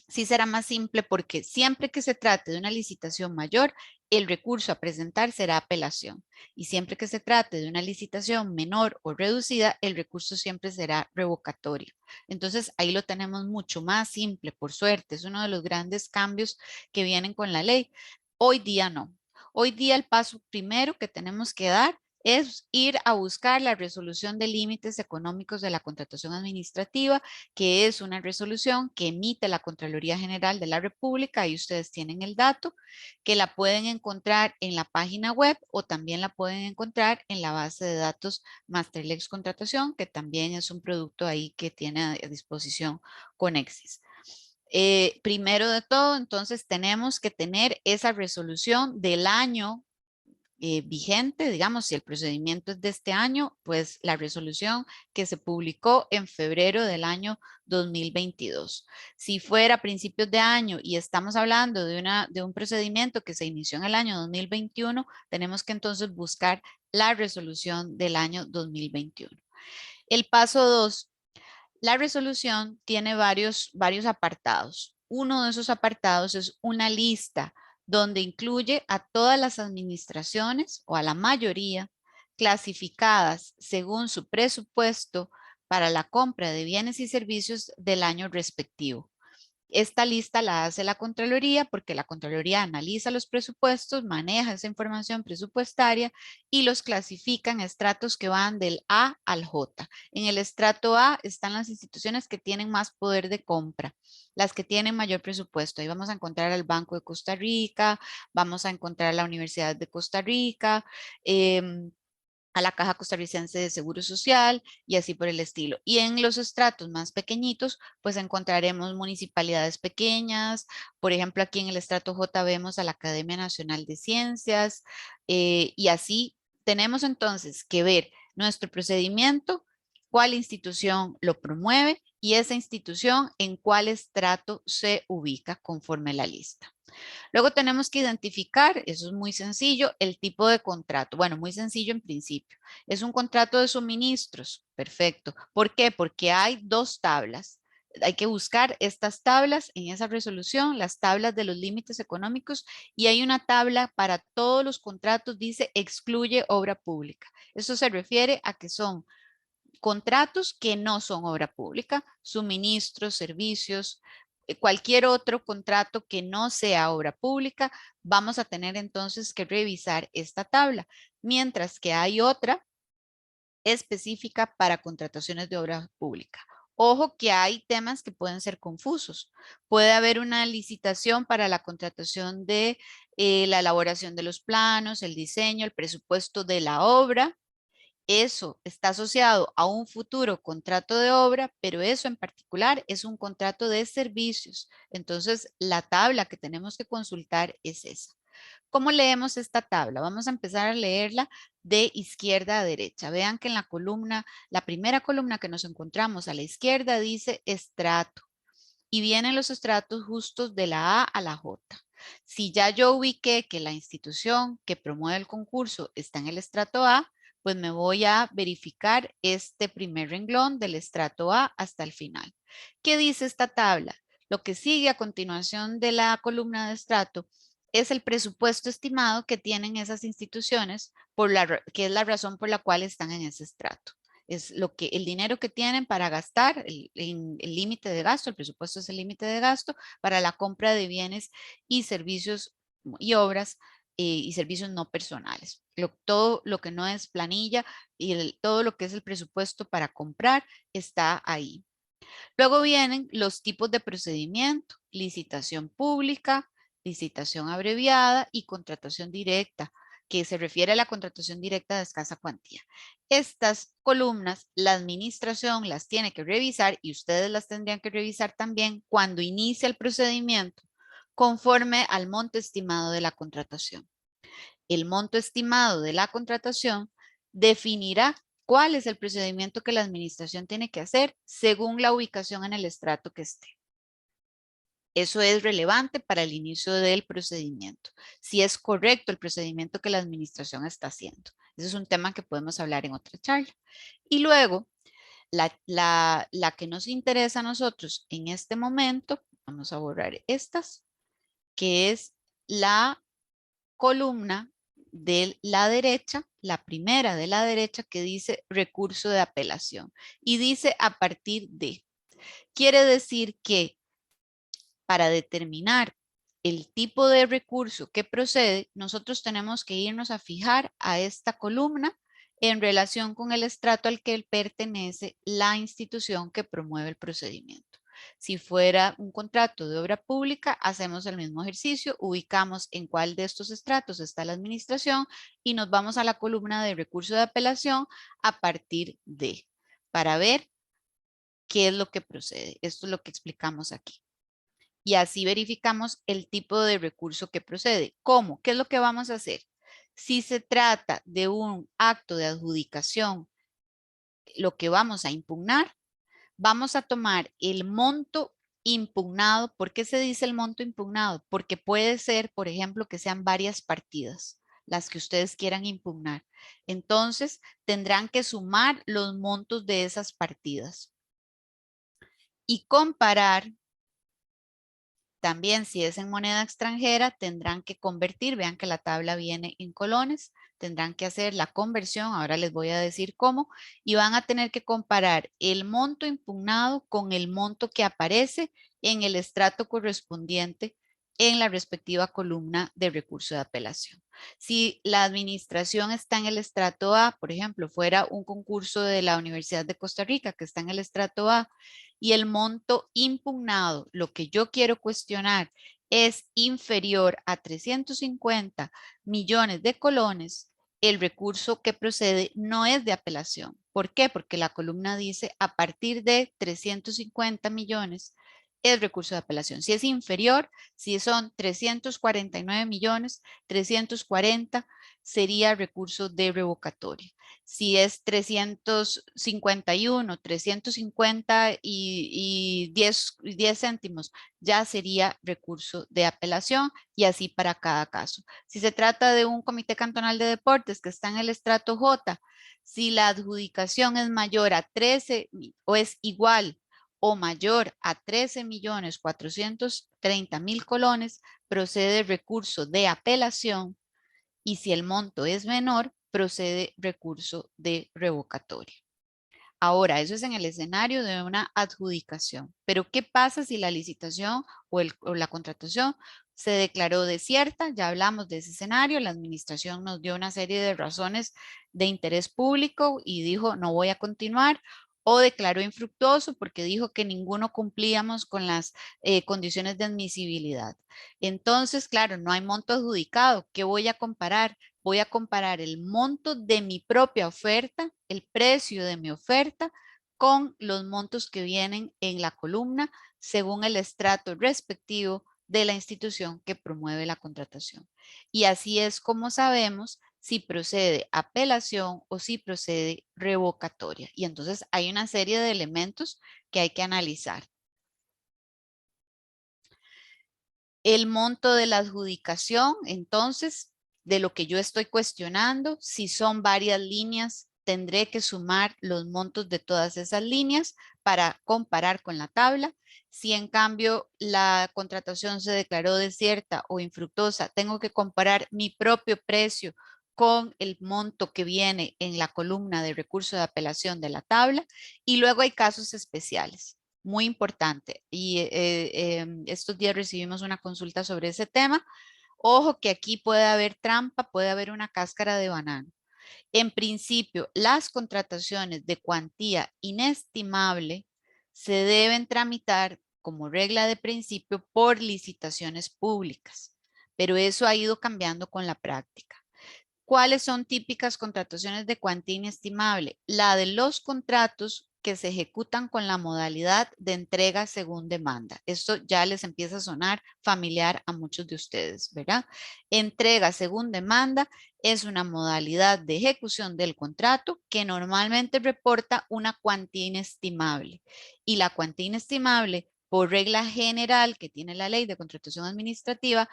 sí será más simple porque siempre que se trate de una licitación mayor, el recurso a presentar será apelación. Y siempre que se trate de una licitación menor o reducida, el recurso siempre será revocatorio. Entonces ahí lo tenemos mucho más simple, por suerte. Es uno de los grandes cambios que vienen con la ley. Hoy día no. Hoy día el paso primero que tenemos que dar es ir a buscar la resolución de límites económicos de la contratación administrativa, que es una resolución que emite la Contraloría General de la República, y ustedes tienen el dato, que la pueden encontrar en la página web o también la pueden encontrar en la base de datos Masterlex Contratación, que también es un producto ahí que tiene a disposición Conexis. Primero de todo, entonces tenemos que tener esa resolución del año vigente, digamos, si el procedimiento es de este año, pues la resolución que se publicó en febrero del año 2022. Si fuera a principios de año y estamos hablando de un procedimiento que se inició en el año 2021, tenemos que entonces buscar la resolución del año 2021. El paso 2, la resolución tiene varios apartados. Uno de esos apartados es una lista donde incluye a todas las administraciones o a la mayoría clasificadas según su presupuesto para la compra de bienes y servicios del año respectivo. Esta lista la hace la Contraloría porque la Contraloría analiza los presupuestos, maneja esa información presupuestaria y los clasifica en estratos que van del A al J. En el estrato A están las instituciones que tienen más poder de compra, las que tienen mayor presupuesto. Ahí vamos a encontrar al Banco de Costa Rica, vamos a encontrar la Universidad de Costa Rica, a la Caja Costarricense de Seguro Social y así por el estilo. Y en los estratos más pequeñitos, pues encontraremos municipalidades pequeñas. Por ejemplo, aquí en el estrato J vemos a la Academia Nacional de Ciencias y así tenemos entonces que ver nuestro procedimiento, cuál institución lo promueve y esa institución en cuál estrato se ubica conforme la lista. Luego tenemos que identificar, eso es muy sencillo, el tipo de contrato. Bueno, muy sencillo en principio. Es un contrato de suministros. Perfecto. ¿Por qué? Porque hay dos tablas. Hay que buscar estas tablas en esa resolución, las tablas de los límites económicos, y hay una tabla para todos los contratos, dice excluye obra pública. Eso se refiere a que son contratos que no son obra pública, suministros, servicios, cualquier otro contrato que no sea obra pública, vamos a tener entonces que revisar esta tabla, mientras que hay otra específica para contrataciones de obra pública. Ojo que hay temas que pueden ser confusos. Puede haber una licitación para la contratación de la elaboración de los planos, el diseño, el presupuesto de la obra. Eso está asociado a un futuro contrato de obra, pero eso en particular es un contrato de servicios. Entonces, la tabla que tenemos que consultar es esa. ¿Cómo leemos esta tabla? Vamos a empezar a leerla de izquierda a derecha. Vean que en la columna, la primera columna que nos encontramos a la izquierda dice estrato y vienen los estratos justos de la A a la J. Si ya yo ubiqué que la institución que promueve el concurso está en el estrato A, pues me voy a verificar este primer renglón del estrato A hasta el final. ¿Qué dice esta tabla? Lo que sigue a continuación de la columna de estrato es el presupuesto estimado que tienen esas instituciones, que es la razón por la cual están en ese estrato. Es el dinero que tienen para gastar, el límite de gasto, el presupuesto es el límite de gasto para la compra de bienes y servicios y obras y servicios no personales. Todo lo que no es planilla y todo lo que es el presupuesto para comprar está ahí. Luego vienen los tipos de procedimiento: licitación pública, licitación abreviada y contratación directa, que se refiere a la contratación directa de escasa cuantía. Estas columnas, la administración las tiene que revisar y ustedes las tendrían que revisar también cuando inicia el procedimiento, conforme al monto estimado de la contratación. El monto estimado de la contratación definirá cuál es el procedimiento que la administración tiene que hacer según la ubicación en el estrato que esté. Eso es relevante para el inicio del procedimiento, si es correcto el procedimiento que la administración está haciendo. Ese es un tema que podemos hablar en otra charla. Y luego, la que nos interesa a nosotros en este momento, vamos a borrar estas, que es la columna de la derecha, la primera de la derecha, que dice recurso de apelación y dice a partir de. Quiere decir que para determinar el tipo de recurso que procede, nosotros tenemos que irnos a fijar a esta columna en relación con el estrato al que pertenece la institución que promueve el procedimiento. Si fuera un contrato de obra pública, hacemos el mismo ejercicio, ubicamos en cuál de estos estratos está la administración y nos vamos a la columna de recurso de apelación a partir de, para ver qué es lo que procede. Esto es lo que explicamos aquí. Y así verificamos el tipo de recurso que procede. ¿Cómo? ¿Qué es lo que vamos a hacer? Si se trata de un acto de adjudicación, lo que vamos a impugnar, vamos a tomar el monto impugnado. ¿Por qué se dice el monto impugnado? Porque puede ser, por ejemplo, que sean varias partidas las que ustedes quieran impugnar. Entonces, tendrán que sumar los montos de esas partidas y comparar. También, si es en moneda extranjera, tendrán que convertir. Vean que la tabla viene en colones. Tendrán que hacer la conversión. Ahora les voy a decir cómo. Y van a tener que comparar el monto impugnado con el monto que aparece en el estrato correspondiente en la respectiva columna de recurso de apelación. Si la administración está en el estrato A, por ejemplo, fuera un concurso de la Universidad de Costa Rica que está en el estrato A, y el monto impugnado, lo que yo quiero cuestionar, es inferior a 350 millones de colones, el recurso que procede no es de apelación. ¿Por qué? Porque la columna dice a partir de 350 millones es recurso de apelación. Si es inferior, si son 349 millones, 340 sería recurso de revocatoria. Si es 351, 350 y 10 céntimos, ya sería recurso de apelación y así para cada caso. Si se trata de un comité cantonal de deportes que está en el estrato J, si la adjudicación es mayor a 13 o es igual o mayor a 13.430.000 colones, procede recurso de apelación, y si el monto es menor, procede recurso de revocatoria. Ahora, eso es en el escenario de una adjudicación. Pero, ¿qué pasa si la licitación o la contratación se declaró desierta? Ya hablamos de ese escenario. La administración nos dio una serie de razones de interés público y dijo no voy a continuar, o declaró infructuoso porque dijo que ninguno cumplíamos con las condiciones de admisibilidad. Entonces, claro, no hay monto adjudicado. ¿Qué voy a comparar? Voy a comparar el monto de mi propia oferta, el precio de mi oferta, con los montos que vienen en la columna según el estrato respectivo de la institución que promueve la contratación. Y así es como sabemos si procede apelación o si procede revocatoria. Y entonces hay una serie de elementos que hay que analizar. El monto de la adjudicación, entonces, de lo que yo estoy cuestionando, si son varias líneas, tendré que sumar los montos de todas esas líneas para comparar con la tabla. Si en cambio la contratación se declaró desierta o infructuosa, tengo que comparar mi propio precio con el monto que viene en la columna de recurso de apelación de la tabla. Y luego hay casos especiales. Muy importante. Y estos días recibimos una consulta sobre ese tema. Ojo que aquí puede haber trampa, puede haber una cáscara de banano. En principio, las contrataciones de cuantía inestimable se deben tramitar como regla de principio por licitaciones públicas, pero eso ha ido cambiando con la práctica. ¿Cuáles son típicas contrataciones de cuantía inestimable? La de los contratos que se ejecutan con la modalidad de entrega según demanda. Esto ya les empieza a sonar familiar a muchos de ustedes, ¿verdad? Entrega según demanda es una modalidad de ejecución del contrato que normalmente reporta una cuantía inestimable. Y la cuantía inestimable, por regla general que tiene la ley de contratación administrativa,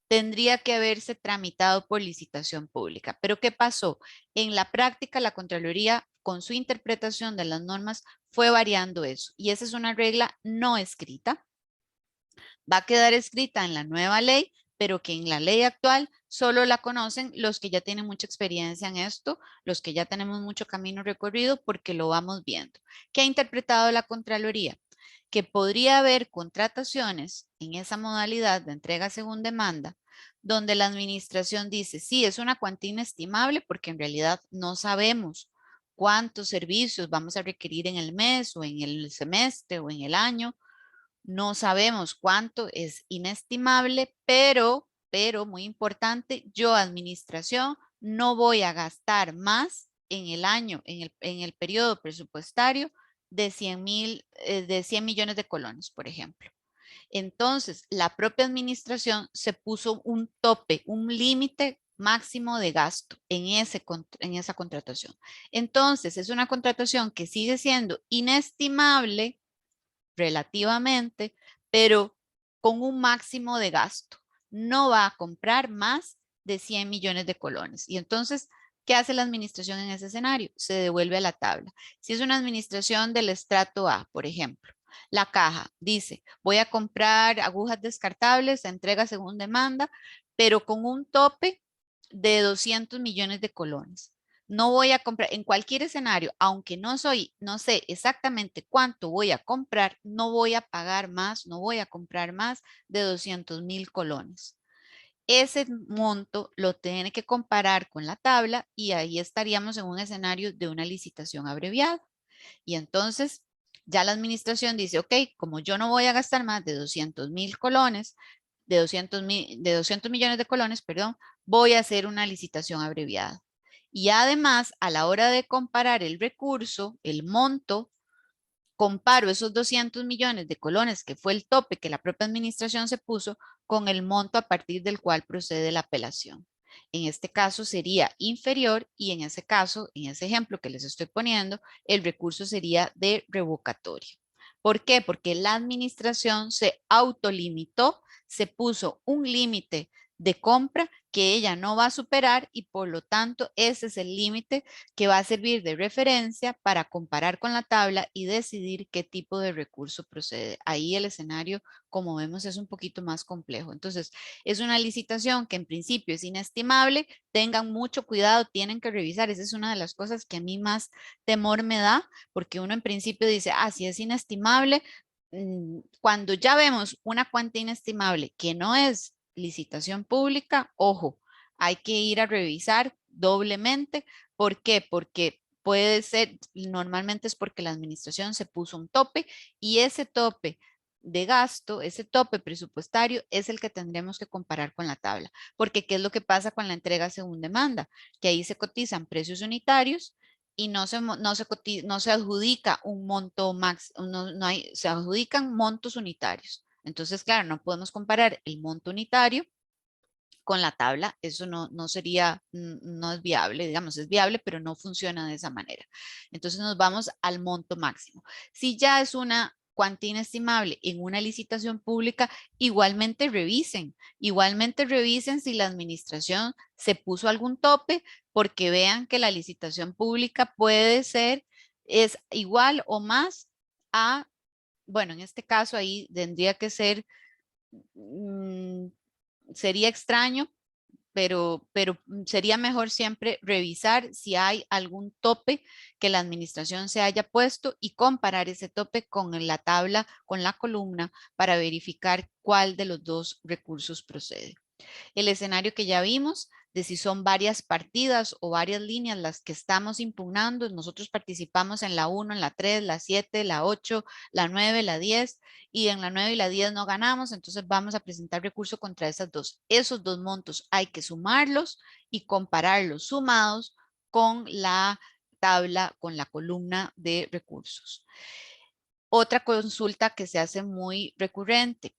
tendría que haberse tramitado por licitación pública. Pero ¿qué pasó? En la práctica, la Contraloría, con su interpretación de las normas, fue variando eso. Y esa es una regla no escrita. Va a quedar escrita en la nueva ley, pero que en la ley actual solo la conocen los que ya tienen mucha experiencia en esto, los que ya tenemos mucho camino recorrido, porque lo vamos viendo. ¿Qué ha interpretado la Contraloría? Que podría haber contrataciones en esa modalidad de entrega según demanda, donde la administración dice, sí, es una cuantía inestimable porque en realidad no sabemos cuántos servicios vamos a requerir en el mes o en el semestre o en el año. No sabemos cuánto es inestimable, pero muy importante, yo administración no voy a gastar más en el año, en el periodo presupuestario de 100 de 100 millones de colones, por ejemplo. Entonces, la propia administración se puso un tope, un límite máximo de gasto en esa contratación. Entonces, es una contratación que sigue siendo inestimable relativamente, pero con un máximo de gasto. No va a comprar más de 100 millones de colones. Y entonces, ¿qué hace la administración en ese escenario? Se devuelve a la tabla. Si es una administración del estrato A, por ejemplo, la caja dice, voy a comprar agujas descartables, se entrega según demanda, pero con un tope de 200 millones de colones. No voy a comprar en cualquier escenario, aunque no sé exactamente cuánto voy a comprar, no voy a pagar más, no voy a comprar más de 200.000 colones. Ese monto lo tiene que comparar con la tabla y ahí estaríamos en un escenario de una licitación abreviada. Y entonces ya la administración dice, ok, como yo no voy a gastar más de 200.000 colones, de 200 millones de colones, perdón, voy a hacer una licitación abreviada. Y además, a la hora de comparar el recurso, el monto, comparo esos 200 millones de colones, que fue el tope que la propia administración se puso, con el monto a partir del cual procede la apelación. En este caso sería inferior y en ese caso, en ese ejemplo que les estoy poniendo, el recurso sería de revocatoria. ¿Por qué? Porque la administración se autolimitó, se puso un límite de compra que ella no va a superar y por lo tanto ese es el límite que va a servir de referencia para comparar con la tabla y decidir qué tipo de recurso procede. Ahí el escenario, como vemos, es un poquito más complejo. Entonces, es una licitación que en principio es inestimable. Tengan mucho cuidado, tienen que revisar. Esa es una de las cosas que a mí más temor me da, porque uno en principio dice, ah, si es inestimable, cuando ya vemos una cuantía inestimable que no es licitación pública, ojo, hay que ir a revisar doblemente. ¿Por qué? Porque puede ser, normalmente es porque la administración se puso un tope y ese tope de gasto, ese tope presupuestario es el que tendremos que comparar con la tabla. Porque ¿qué es lo que pasa con la entrega según demanda? Que ahí se cotizan precios unitarios y no se adjudica un monto max, se adjudican montos unitarios. Entonces, claro, no podemos comparar el monto unitario con la tabla, eso no sería, no es viable, digamos, es viable, pero no funciona de esa manera. Entonces nos vamos al monto máximo. Si ya es una cuantía inestimable en una licitación pública, igualmente revisen si la administración se puso algún tope, porque vean que la licitación pública puede ser, es igual o más a, bueno, en este caso ahí tendría que ser, mm, sería extraño, pero sería mejor siempre revisar si hay algún tope que la administración se haya puesto y comparar ese tope con la tabla, con la columna, para verificar cuál de los dos recursos procede. El escenario que ya vimos de si son varias partidas o varias líneas las que estamos impugnando. Nosotros participamos en la 1, en la 3, la 7, la 8, la 9, la 10 y en la 9 y la 10 no ganamos, entonces vamos a presentar recurso contra esas dos. Esos dos montos hay que sumarlos y compararlos sumados con la tabla, con la columna de recursos. Otra consulta que se hace muy recurrente,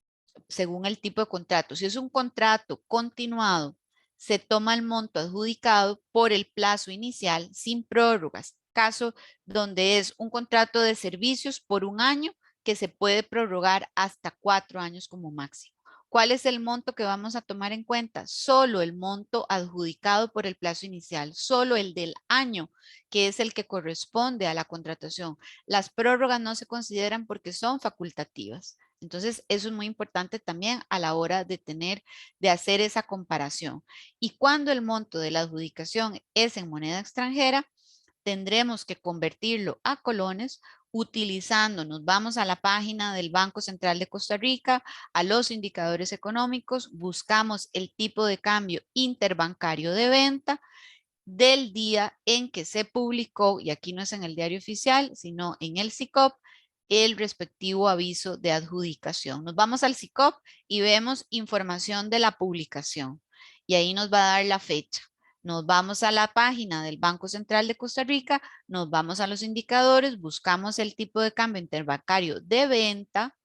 según el tipo de contrato. Si es un contrato continuado, se toma el monto adjudicado por el plazo inicial sin prórrogas. Caso donde es un contrato de servicios por un año que se puede prorrogar hasta 4 años como máximo. ¿Cuál es el monto que vamos a tomar en cuenta? Solo el monto adjudicado por el plazo inicial, solo el del año, que es el que corresponde a la contratación. Las prórrogas no se consideran porque son facultativas. Entonces, eso es muy importante también a la hora de hacer esa comparación. Y cuando el monto de la adjudicación es en moneda extranjera, tendremos que convertirlo a colones utilizando, nos vamos a la página del Banco Central de Costa Rica, a los indicadores económicos, buscamos el tipo de cambio interbancario de venta del día en que se publicó, y aquí no es en el diario oficial, sino en el SICOP, el respectivo aviso de adjudicación. Nos vamos al SICOP y vemos información de la publicación y ahí nos va a dar la fecha. Nos vamos a la página del Banco Central de Costa Rica, nos vamos a los indicadores, buscamos el tipo de cambio interbancario de venta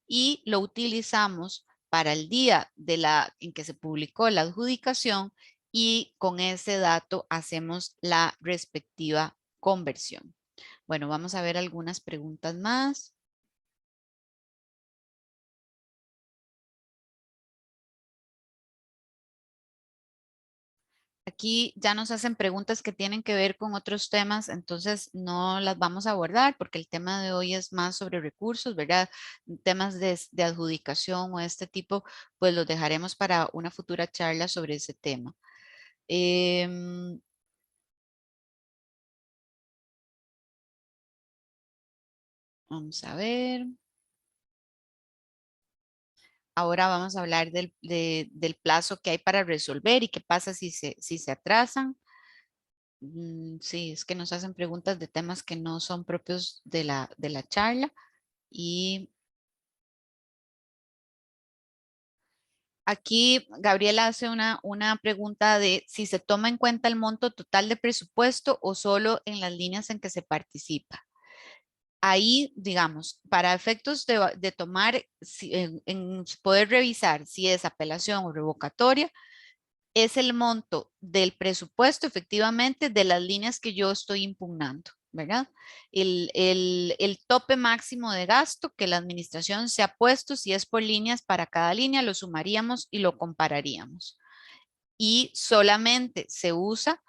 y lo utilizamos para el día en que se publicó la adjudicación y con ese dato hacemos la respectiva conversión. Bueno, vamos a ver algunas preguntas más. Aquí ya nos hacen preguntas que tienen que ver con otros temas, entonces no las vamos a abordar porque el tema de hoy es más sobre recursos, ¿verdad? Temas de adjudicación o este tipo, pues los dejaremos para una futura charla sobre ese tema. Vamos a ver. Ahora vamos a hablar del plazo que hay para resolver y qué pasa si se atrasan. Sí, es que nos hacen preguntas de temas que no son propios de la charla. Y aquí Gabriela hace una pregunta de si se toma en cuenta el monto total de presupuesto o solo en las líneas en que se participa. Ahí, digamos, para efectos de tomar, en poder revisar si es apelación o revocatoria, es el monto del presupuesto efectivamente de las líneas que yo estoy impugnando, ¿verdad? El tope máximo de gasto que la administración se ha puesto, si es por líneas, para cada línea lo sumaríamos y lo compararíamos. Y solamente se usa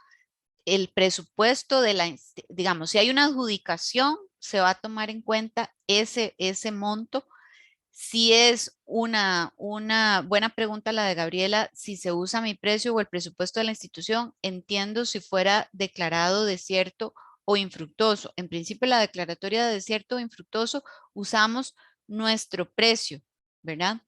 el presupuesto de digamos, si hay una adjudicación, se va a tomar en cuenta ese monto. Si es una buena pregunta la de Gabriela, si se usa mi precio o el presupuesto de la institución, entiendo si fuera declarado desierto o infructuoso. En principio, la declaratoria de desierto o infructuoso usamos nuestro precio, ¿verdad?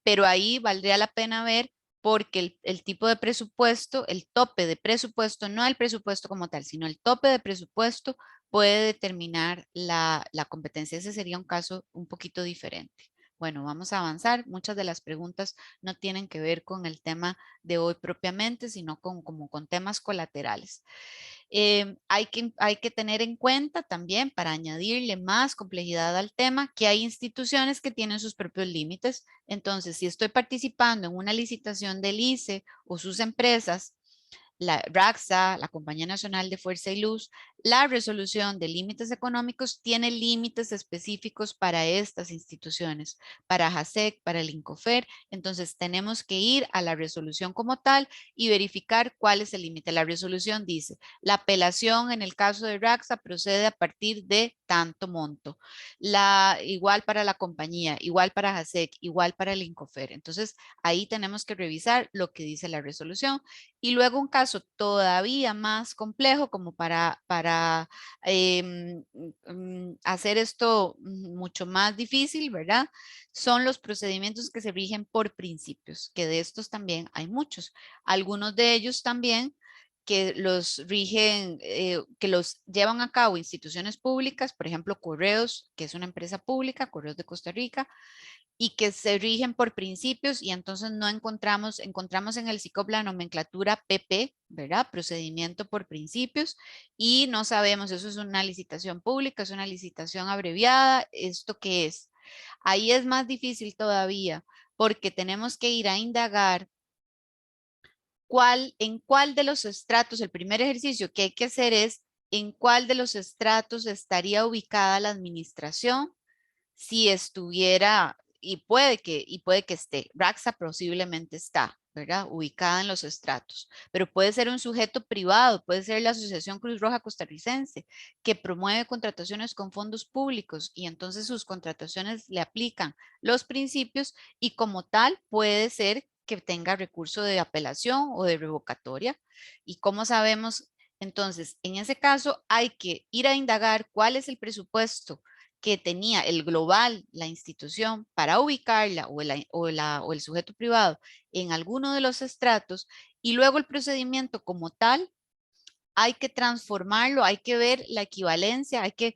Pero ahí valdría la pena ver porque el tipo de presupuesto, el tope de presupuesto, no el presupuesto como tal, sino el tope de presupuesto puede determinar la competencia. Ese sería un caso un poquito diferente. Bueno, vamos a avanzar. Muchas de las preguntas no tienen que ver con el tema de hoy propiamente, sino como con temas colaterales. Hay que tener en cuenta también, para añadirle más complejidad al tema, que hay instituciones que tienen sus propios límites. Entonces, si estoy participando en una licitación del ICE o sus empresas, la RACSA, la Compañía Nacional de Fuerza y Luz, la resolución de límites económicos tiene límites específicos para estas instituciones, para JASEC, para el INCOFER. Entonces tenemos que ir a la resolución como tal y verificar cuál es el límite. La resolución dice, la apelación en el caso de RACSA procede a partir de tanto monto. Igual para la compañía, igual para JASEC, igual para el INCOFER. Entonces ahí tenemos que revisar lo que dice la resolución. Y luego un caso todavía más complejo como para hacer esto mucho más difícil, ¿verdad? Son los procedimientos que se rigen por principios, que de estos también hay muchos. Algunos de ellos también que los rigen, que los llevan a cabo instituciones públicas, por ejemplo, Correos, que es una empresa pública, Correos de Costa Rica, y que se rigen por principios y entonces no encontramos en el SICOP la nomenclatura PP, ¿verdad? Procedimiento por principios y no sabemos, eso es una licitación pública, es una licitación abreviada, ¿esto qué es? Ahí es más difícil todavía porque tenemos que ir a indagar en cuál de los estratos, el primer ejercicio que hay que hacer es en cuál de los estratos estaría ubicada la administración si estuviera, y puede que esté, RACSA posiblemente está, ¿verdad? Ubicada en los estratos, pero puede ser un sujeto privado, puede ser la Asociación Cruz Roja Costarricense, que promueve contrataciones con fondos públicos y entonces sus contrataciones le aplican los principios y como tal puede ser que tenga recurso de apelación o de revocatoria. ¿Y cómo sabemos? Entonces, en ese caso hay que ir a indagar cuál es el presupuesto que tenía el global, la institución, para ubicarla o el sujeto privado en alguno de los estratos y luego el procedimiento como tal, hay que transformarlo, hay que ver la equivalencia, hay que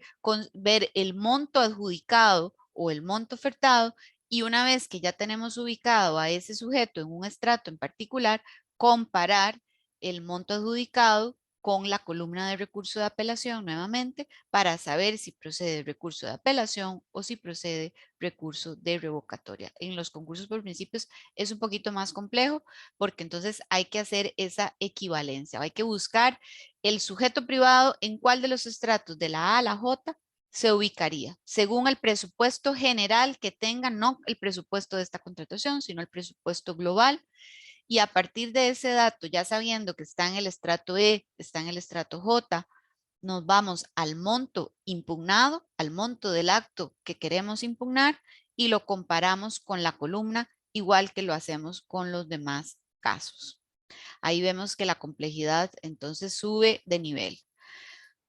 ver el monto adjudicado o el monto ofertado y una vez que ya tenemos ubicado a ese sujeto en un estrato en particular, comparar el monto adjudicado con la columna de recurso de apelación nuevamente para saber si procede recurso de apelación o si procede recurso de revocatoria. En los concursos por principios es un poquito más complejo porque entonces hay que hacer esa equivalencia, hay que buscar el sujeto privado en cuál de los estratos de la A a la J se ubicaría, según el presupuesto general que tenga, no el presupuesto de esta contratación, sino el presupuesto global. Y a partir de ese dato, ya sabiendo que está en el estrato E, está en el estrato J, nos vamos al monto impugnado, al monto del acto que queremos impugnar y lo comparamos con la columna, igual que lo hacemos con los demás casos. Ahí vemos que la complejidad entonces sube de nivel.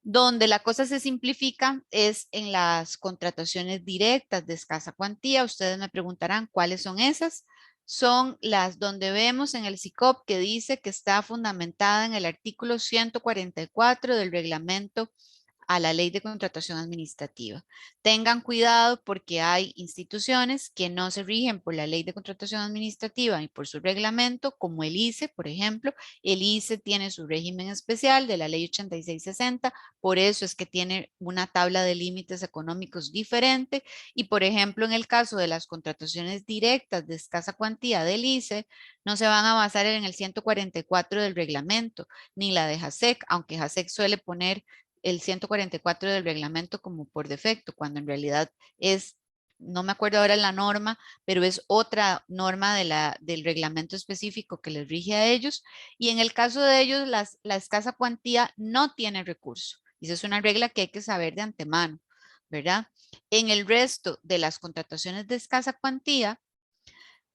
Donde la cosa se simplifica es en las contrataciones directas de escasa cuantía. Ustedes me preguntarán cuáles son esas. Son las donde vemos en el SICOP que dice que está fundamentada en el artículo 144 del reglamento a la ley de contratación administrativa. Tengan cuidado porque hay instituciones que no se rigen por la ley de contratación administrativa y por su reglamento, como el ICE, por ejemplo. El ICE tiene su régimen especial de la ley 8660, por eso es que tiene una tabla de límites económicos diferente. Y por ejemplo, en el caso de las contrataciones directas de escasa cuantía del ICE, no se van a basar en el 144 del reglamento, ni la de JASEC, aunque JASEC suele poner el 144 del reglamento como por defecto, cuando en realidad es, no me acuerdo ahora la norma, pero es otra norma del reglamento específico que les rige a ellos. Y en el caso de ellos, la escasa cuantía no tiene recurso. Y esa es una regla que hay que saber de antemano, ¿verdad? En el resto de las contrataciones de escasa cuantía,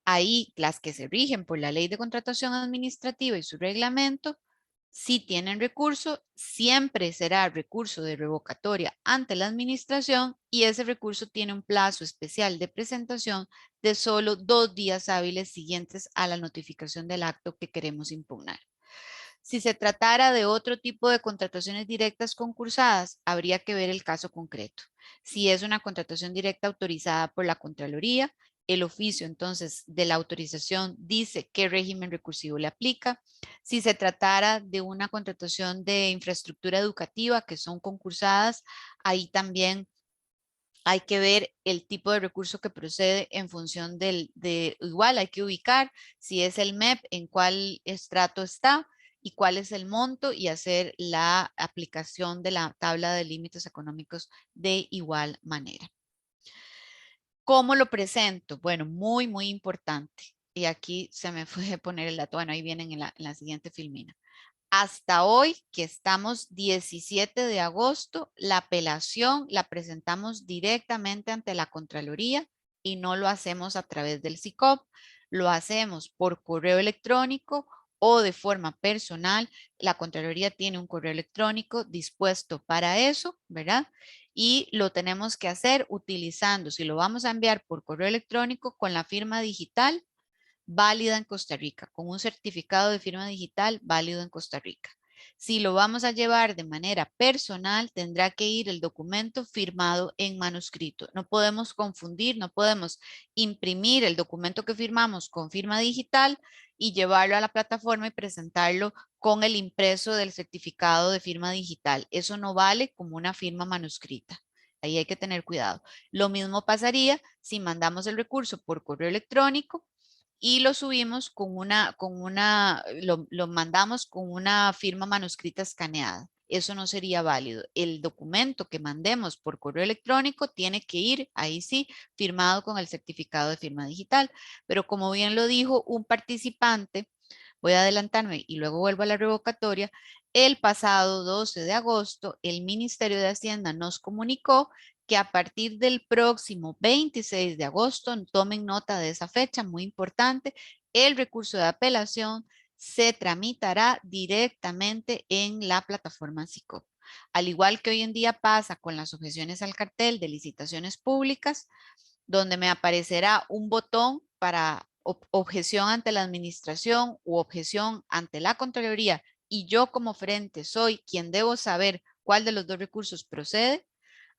ahí las que se rigen por la ley de contratación administrativa y su reglamento, si tienen recurso, siempre será recurso de revocatoria ante la administración y ese recurso tiene un plazo especial de presentación de solo 2 días hábiles siguientes a la notificación del acto que queremos impugnar. Si se tratara de otro tipo de contrataciones directas concursadas, habría que ver el caso concreto. Si es una contratación directa autorizada por la Contraloría, el oficio entonces de la autorización dice qué régimen recursivo le aplica. Si se tratara de una contratación de infraestructura educativa que son concursadas, ahí también hay que ver el tipo de recurso que procede en función igual hay que ubicar si es el MEP, en cuál estrato está y cuál es el monto y hacer la aplicación de la tabla de límites económicos de igual manera. ¿Cómo lo presento? Bueno, muy, muy importante. Y aquí se me fue a poner el dato. Bueno, ahí vienen en la siguiente filmina. Hasta hoy, que estamos 17 de agosto, la apelación la presentamos directamente ante la Contraloría y no lo hacemos a través del SICOP, lo hacemos por correo electrónico o de forma personal. La Contraloría tiene un correo electrónico dispuesto para eso, ¿verdad? Y lo tenemos que hacer utilizando, si lo vamos a enviar por correo electrónico, con la firma digital válida en Costa Rica, con un certificado de firma digital válido en Costa Rica. Si lo vamos a llevar de manera personal, tendrá que ir el documento firmado en manuscrito. No podemos confundir, no podemos imprimir el documento que firmamos con firma digital y llevarlo a la plataforma y presentarlo con el impreso del certificado de firma digital. Eso no vale como una firma manuscrita. Ahí hay que tener cuidado. Lo mismo pasaría si mandamos el recurso por correo electrónico y lo subimos lo mandamos con una firma manuscrita escaneada. Eso no sería válido. El documento que mandemos por correo electrónico tiene que ir, ahí sí, firmado con el certificado de firma digital. Pero como bien lo dijo un participante, voy a adelantarme y luego vuelvo a la revocatoria. El pasado 12 de agosto, el Ministerio de Hacienda nos comunicó que a partir del próximo 26 de agosto, tomen nota de esa fecha, muy importante, el recurso de apelación se tramitará directamente en la plataforma SICOP. Al igual que hoy en día pasa con las objeciones al cartel de licitaciones públicas, donde me aparecerá un botón para objeción ante la administración u objeción ante la Contraloría y yo como frente soy quien debo saber cuál de los dos recursos procede.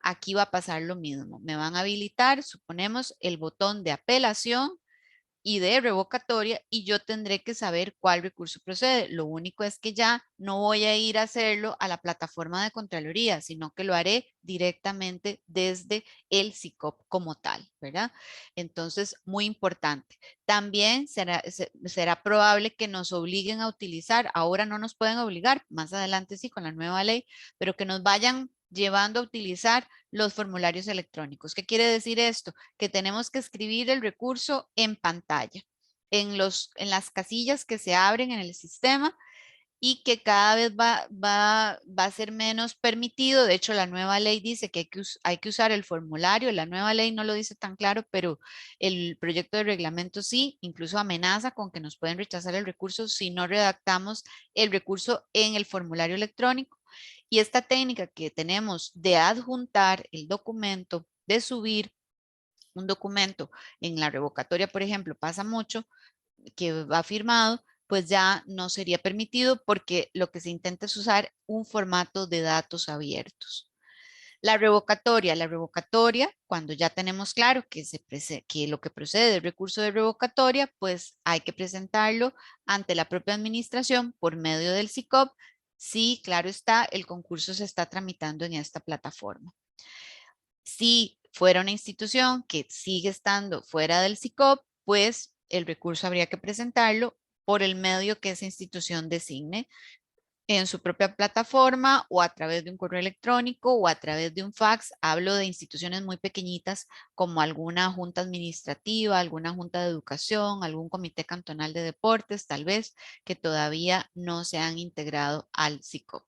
Aquí va a pasar lo mismo. Me van a habilitar, suponemos, el botón de apelación y de revocatoria y yo tendré que saber cuál recurso procede. Lo único es que ya no voy a ir a hacerlo a la plataforma de Contraloría, sino que lo haré directamente desde el SICOP como tal, ¿verdad? Entonces, muy importante. También será probable que nos obliguen a utilizar, ahora no nos pueden obligar, más adelante sí con la nueva ley, pero que nos vayan llevando a utilizar los formularios electrónicos. ¿Qué quiere decir esto? Que tenemos que escribir el recurso en pantalla, en las casillas que se abren en el sistema y que cada vez va a ser menos permitido. De hecho, la nueva ley dice que hay que usar el formulario. La nueva ley no lo dice tan claro, pero el proyecto de reglamento sí, incluso amenaza con que nos pueden rechazar el recurso si no redactamos el recurso en el formulario electrónico. Y esta técnica que tenemos de adjuntar el documento, de subir un documento en la revocatoria, por ejemplo, pasa mucho que va firmado, pues ya no sería permitido porque lo que se intenta es usar un formato de datos abiertos. La revocatoria, cuando ya tenemos claro que lo que procede del recurso de revocatoria, pues hay que presentarlo ante la propia administración por medio del SICOP. Sí, claro está, el concurso se está tramitando en esta plataforma. Si fuera una institución que sigue estando fuera del SICOP, pues el recurso habría que presentarlo por el medio que esa institución designe en su propia plataforma o a través de un correo electrónico o a través de un fax. Hablo de instituciones muy pequeñitas como alguna junta administrativa, alguna junta de educación, algún comité cantonal de deportes, tal vez, que todavía no se han integrado al SICOP.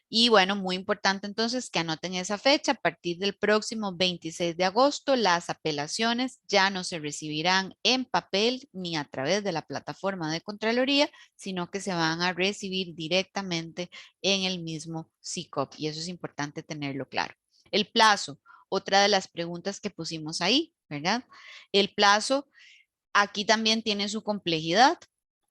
Y bueno, muy importante entonces que anoten esa fecha. A partir del próximo 26 de agosto, las apelaciones ya no se recibirán en papel ni a través de la plataforma de Contraloría, sino que se van a recibir directamente en el mismo SICOP. Y eso es importante tenerlo claro. El plazo, otra de las preguntas que pusimos ahí, ¿verdad? El plazo aquí también tiene su complejidad.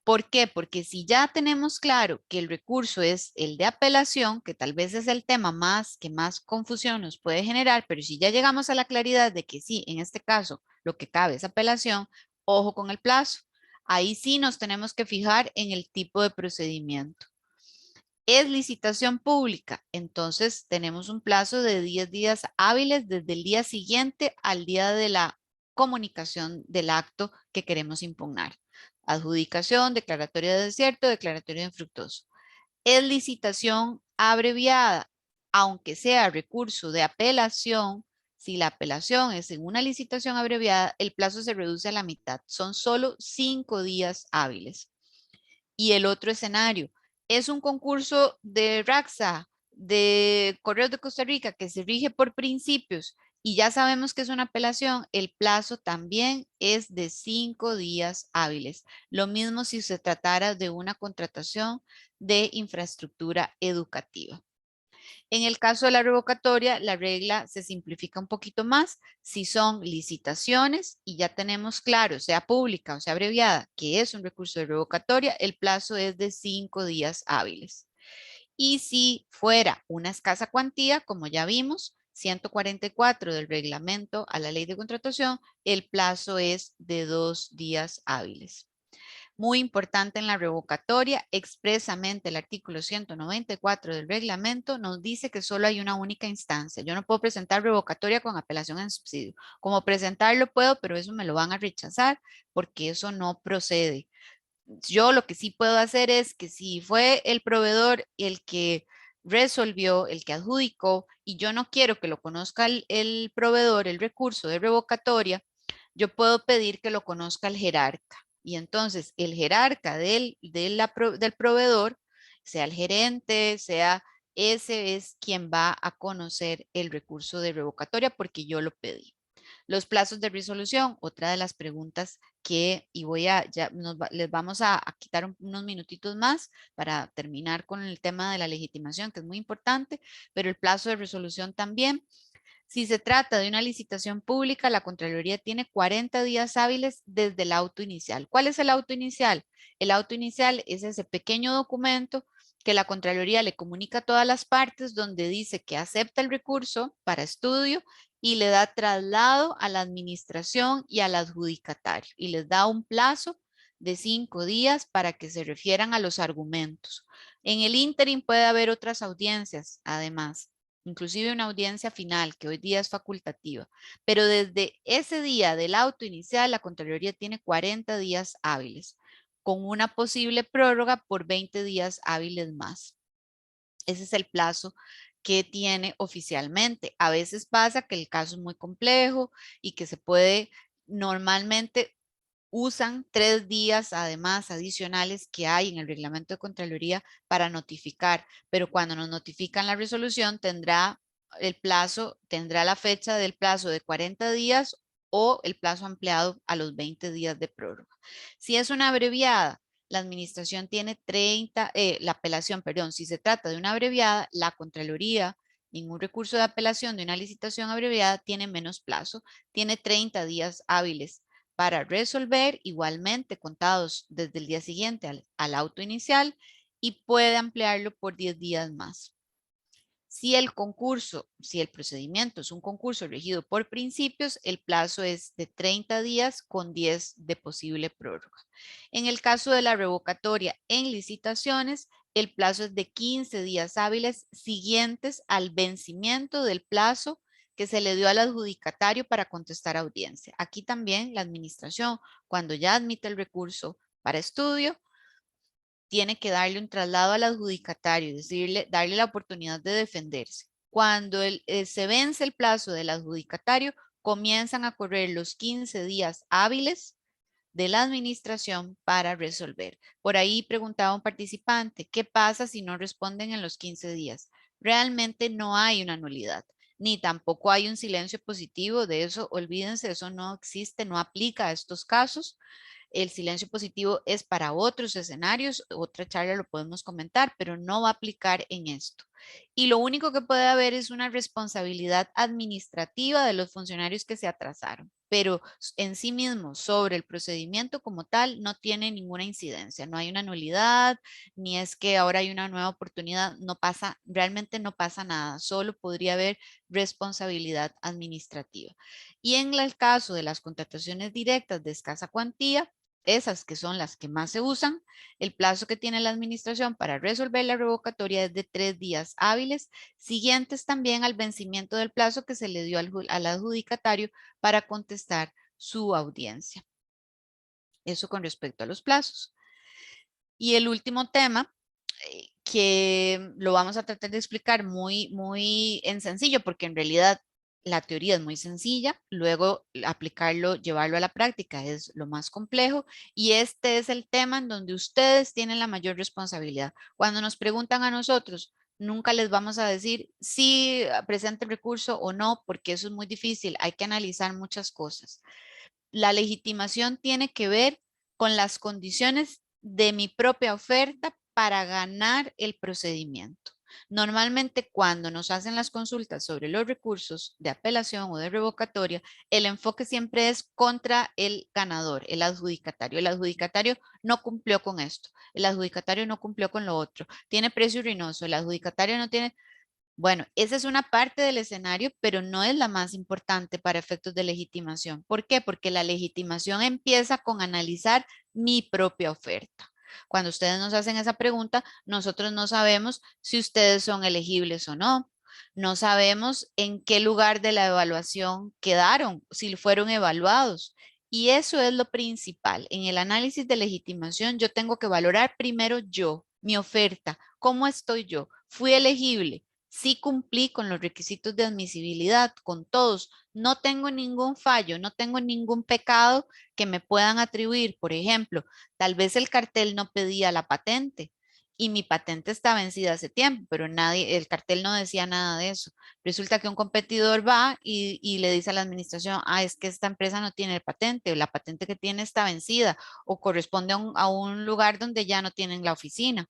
¿Por qué? Porque si ya tenemos claro que el recurso es el de apelación, que tal vez es el tema que más confusión nos puede generar, pero si ya llegamos a la claridad de que sí, en este caso lo que cabe es apelación, ojo con el plazo. Ahí sí nos tenemos que fijar en el tipo de procedimiento. Es licitación pública, entonces tenemos un plazo de 10 días hábiles desde el día siguiente al día de la comunicación del acto que queremos impugnar. Adjudicación, declaratoria de desierto, declaratoria de infructuoso. Es licitación abreviada, aunque sea recurso de apelación. Si la apelación es en una licitación abreviada, el plazo se reduce a la mitad. Son solo 5 días hábiles. Y el otro escenario es un concurso de RACSA, de Correos de Costa Rica, que se rige por principios y ya sabemos que es una apelación, el plazo también es de 5 días hábiles. Lo mismo si se tratara de una contratación de infraestructura educativa. En el caso de la revocatoria, la regla se simplifica un poquito más. Si son licitaciones y ya tenemos claro, sea pública o sea abreviada, que es un recurso de revocatoria, el plazo es de 5 días hábiles. Y si fuera una escasa cuantía, como ya vimos, 144 del reglamento a la ley de contratación, el plazo es de 2 días hábiles. Muy importante en la revocatoria, expresamente el artículo 194 del reglamento nos dice que solo hay una única instancia. Yo no puedo presentar revocatoria con apelación en subsidio. Como presentarlo puedo, pero eso me lo van a rechazar porque eso no procede. Yo lo que sí puedo hacer es que si fue el proveedor el que resolvió, el que adjudicó, y yo no quiero que lo conozca el proveedor, el recurso de revocatoria, yo puedo pedir que lo conozca el jerarca. Y entonces el jerarca del proveedor, sea el gerente, sea ese es quien va a conocer el recurso de revocatoria porque yo lo pedí. Los plazos de resolución, otra de las preguntas que, y voy a, ya les vamos a quitar unos minutitos más para terminar con el tema de la legitimación, que es muy importante, pero el plazo de resolución también. Si se trata de una licitación pública, la Contraloría tiene 40 días hábiles desde el auto inicial. ¿Cuál es el auto inicial? El auto inicial es ese pequeño documento que la Contraloría le comunica a todas las partes donde dice que acepta el recurso para estudio y le da traslado a la administración y al adjudicatario y les da un plazo de 5 días para que se refieran a los argumentos. En el ínterin puede haber otras audiencias, además, inclusive una audiencia final que hoy día es facultativa, pero desde ese día del auto inicial la Contraloría tiene 40 días hábiles con una posible prórroga por 20 días hábiles más. Ese es el plazo que tiene oficialmente. A veces pasa que el caso es muy complejo y que se puede, normalmente usan 3 días además adicionales que hay en el reglamento de Contraloría para notificar, pero cuando nos notifican la resolución tendrá el plazo, tendrá la fecha del plazo de 40 días o el plazo ampliado a los 20 días de prórroga. Si es una abreviada, la administración tiene 30, la apelación, perdón, si se trata de una abreviada, la Contraloría, ningún recurso de apelación de una licitación abreviada tiene menos plazo, tiene 30 días hábiles para resolver, igualmente contados desde el día siguiente al auto inicial, y puede ampliarlo por 10 días más. Si el concurso, si el procedimiento es un concurso regido por principios, el plazo es de 30 días con 10 de posible prórroga. En el caso de la revocatoria en licitaciones, el plazo es de 15 días hábiles siguientes al vencimiento del plazo que se le dio al adjudicatario para contestar audiencia. Aquí también la administración, cuando ya admite el recurso para estudio, tiene que darle un traslado al adjudicatario, decirle, darle la oportunidad de defenderse. Cuando se vence el plazo del adjudicatario, comienzan a correr los 15 días hábiles de la administración para resolver. Por ahí preguntaba un participante, ¿qué pasa si no responden en los 15 días? Realmente no hay una nulidad, ni tampoco hay un silencio positivo. De eso, olvídense, eso no existe, no aplica a estos casos. El silencio positivo es para otros escenarios, otra charla lo podemos comentar, pero no va a aplicar en esto. Y lo único que puede haber es una responsabilidad administrativa de los funcionarios que se atrasaron. pero en sí mismo sobre el procedimiento como tal no tiene ninguna incidencia, no hay una nulidad, ni es que ahora hay una nueva oportunidad, no pasa, realmente no pasa nada, solo podría haber responsabilidad administrativa. Y en el caso de las contrataciones directas de escasa cuantía, esas que son las que más se usan, el plazo que tiene la administración para resolver la revocatoria es de 3 días hábiles, siguientes también al vencimiento del plazo que se le dio al adjudicatario para contestar su audiencia. Eso con respecto a los plazos. Y el último tema, que lo vamos a tratar de explicar muy en sencillo, porque en realidad la teoría es muy sencilla, luego aplicarlo, llevarlo a la práctica es lo más complejo, y este es el tema en donde ustedes tienen la mayor responsabilidad. Cuando nos preguntan a nosotros, nunca les vamos a decir si presente el recurso o no, porque eso es muy difícil, hay que analizar muchas cosas. La legitimación tiene que ver con las condiciones de mi propia oferta para ganar el procedimiento. Normalmente cuando nos hacen las consultas sobre los recursos de apelación o de revocatoria, el enfoque siempre es contra el ganador, el adjudicatario. El adjudicatario no cumplió con esto, el adjudicatario no cumplió con lo otro, tiene precio ruinoso, el adjudicatario no tiene. Bueno, esa es una parte del escenario, pero no es la más importante para efectos de legitimación. ¿Por qué? Porque la legitimación empieza con analizar mi propia oferta. Cuando ustedes nos hacen esa pregunta, nosotros no sabemos si ustedes son elegibles o no. No sabemos en qué lugar de la evaluación quedaron, si fueron evaluados. Y eso es lo principal. En el análisis de legitimación, yo tengo que valorar primero yo, mi oferta, cómo estoy yo. ¿Fui elegible? Sí cumplí con los requisitos de admisibilidad, con todos. No tengo ningún fallo, no tengo ningún pecado que me puedan atribuir. Por ejemplo, tal vez el cartel no pedía la patente y mi patente está vencida hace tiempo, pero nadie, el cartel no decía nada de eso. Resulta que un competidor va y le dice a la administración, es que esta empresa no tiene el patente, o la patente que tiene está vencida, o corresponde a un lugar donde ya no tienen la oficina.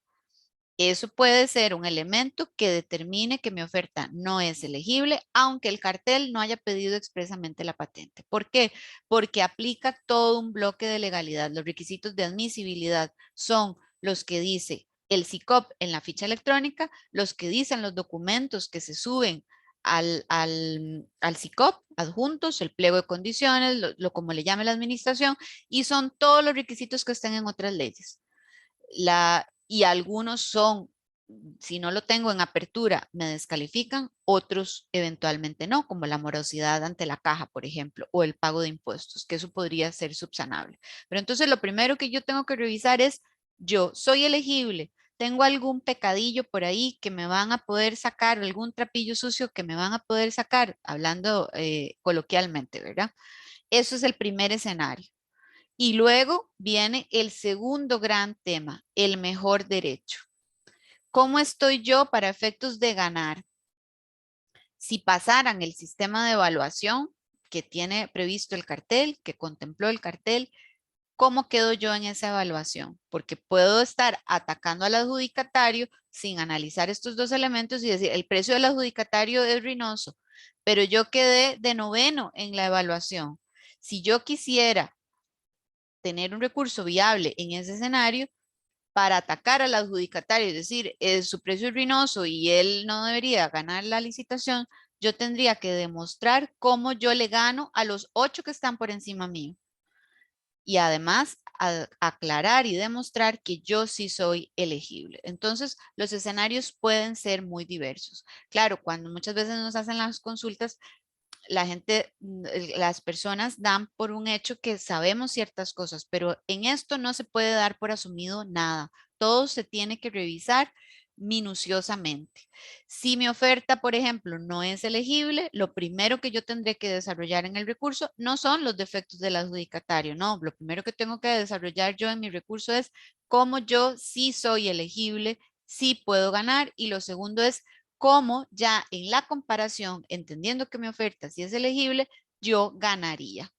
Eso puede ser un elemento que determine que mi oferta no es elegible, aunque el cartel no haya pedido expresamente la patente. ¿Por qué? Porque aplica todo un bloque de legalidad. Los requisitos de admisibilidad son los que dice el SICOP en la ficha electrónica, los que dicen los documentos que se suben al SICOP, adjuntos, el pliego de condiciones, como le llame la administración, y son todos los requisitos que estén en otras leyes. Y algunos son, si no lo tengo en apertura, me descalifican, otros eventualmente no, como la morosidad ante la caja, por ejemplo, o el pago de impuestos, que eso podría ser subsanable. Pero entonces lo primero que yo tengo que revisar es, yo soy elegible, tengo algún pecadillo por ahí que me van a poder sacar, algún trapillo sucio que me van a poder sacar, hablando coloquialmente, ¿verdad? Eso es el primer escenario. Y luego viene el segundo gran tema, el mejor derecho. ¿Cómo estoy yo para efectos de ganar? Si pasaran el sistema de evaluación que tiene previsto el cartel, que contempló el cartel, ¿cómo quedo yo en esa evaluación? Porque puedo estar atacando al adjudicatario sin analizar estos dos elementos y decir, el precio del adjudicatario es ruinoso, pero yo quedé de noveno en la evaluación. Si yo quisiera tener un recurso viable en ese escenario para atacar al adjudicatario, es decir, su precio es ruinoso y él no debería ganar la licitación, yo tendría que demostrar cómo yo le gano a los 8 que están por encima mío. Y además aclarar y demostrar que yo sí soy elegible. Entonces, los escenarios pueden ser muy diversos. Claro, cuando muchas veces nos hacen las consultas, la gente, las personas dan por un hecho que sabemos ciertas cosas, pero en esto no se puede dar por asumido nada. Todo se tiene que revisar minuciosamente. Si mi oferta, por ejemplo, no es elegible, lo primero que yo tendré que desarrollar en el recurso no son los defectos del adjudicatario, no, lo primero que tengo que desarrollar yo en mi recurso es cómo yo sí soy elegible, sí puedo ganar, y lo segundo es cómo ya en la comparación, entendiendo que mi oferta sí es elegible, yo ganaría.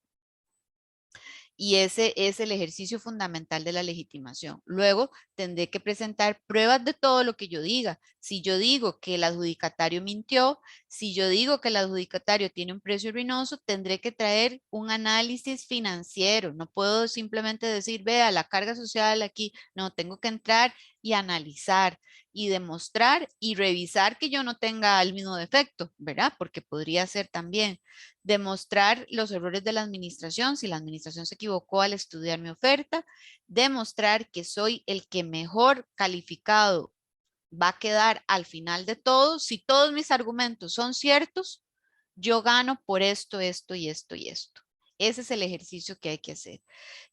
Y ese es el ejercicio fundamental de la legitimación. Luego tendré que presentar pruebas de todo lo que yo diga. Si yo digo que el adjudicatario mintió, Si yo digo que el adjudicatario tiene un precio ruinoso, tendré que traer un análisis financiero. No puedo simplemente decir, vea, la carga social aquí. No, tengo que entrar y analizar y demostrar y revisar que yo no tenga el mismo defecto, ¿verdad? Porque podría ser también demostrar los errores de la administración, si la administración se equivocó al estudiar mi oferta, demostrar que soy el que mejor calificado va a quedar al final de todo. Si todos mis argumentos son ciertos, yo gano por esto, esto y esto y esto. Ese es el ejercicio que hay que hacer.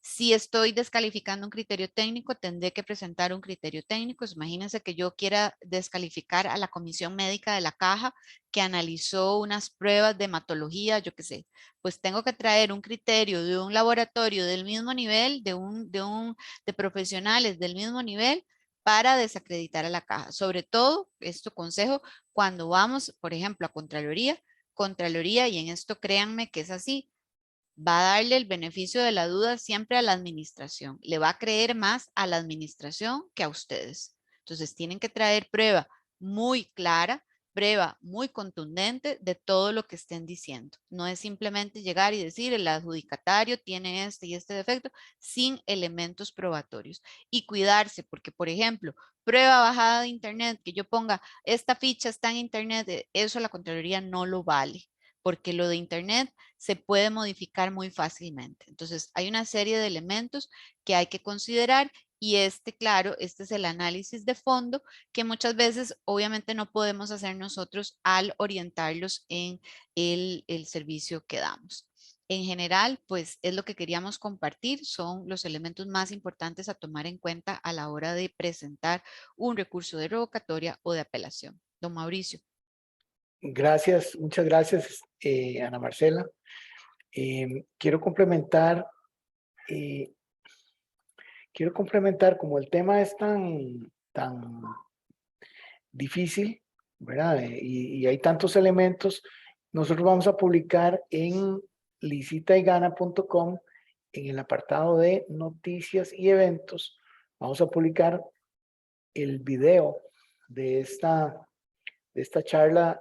Si estoy descalificando un criterio técnico, tendré que presentar un criterio técnico. Imagínense que yo quiera descalificar a la comisión médica de la caja que analizó unas pruebas de hematología, yo qué sé. Pues tengo que traer un criterio de un laboratorio del mismo nivel, de profesionales del mismo nivel para desacreditar a la caja. Sobre todo, esto consejo, cuando vamos, por ejemplo, a Contraloría, y en esto créanme que es así, va a darle el beneficio de la duda siempre a la administración. Le va a creer más a la administración que a ustedes. Entonces, tienen que traer prueba muy clara, prueba muy contundente de todo lo que estén diciendo. No es simplemente llegar y decir el adjudicatario tiene este y este defecto sin elementos probatorios. Y cuidarse, porque, por ejemplo, prueba bajada de internet, que yo ponga esta ficha está en internet, eso la Contraloría no lo vale, porque lo de internet se puede modificar muy fácilmente. Entonces, hay una serie de elementos que hay que considerar y claro, este es el análisis de fondo que muchas veces obviamente no podemos hacer nosotros al orientarlos en el servicio que damos. En general, pues es lo que queríamos compartir, son los elementos más importantes a tomar en cuenta a la hora de presentar un recurso de revocatoria o de apelación. Don Mauricio. Gracias, muchas gracias, Ana Marcela. Quiero complementar, eh, como el tema es tan difícil, ¿verdad? Y hay tantos elementos, nosotros vamos a publicar en licitaygana.com, en el apartado de noticias y eventos, vamos a publicar el video de esta charla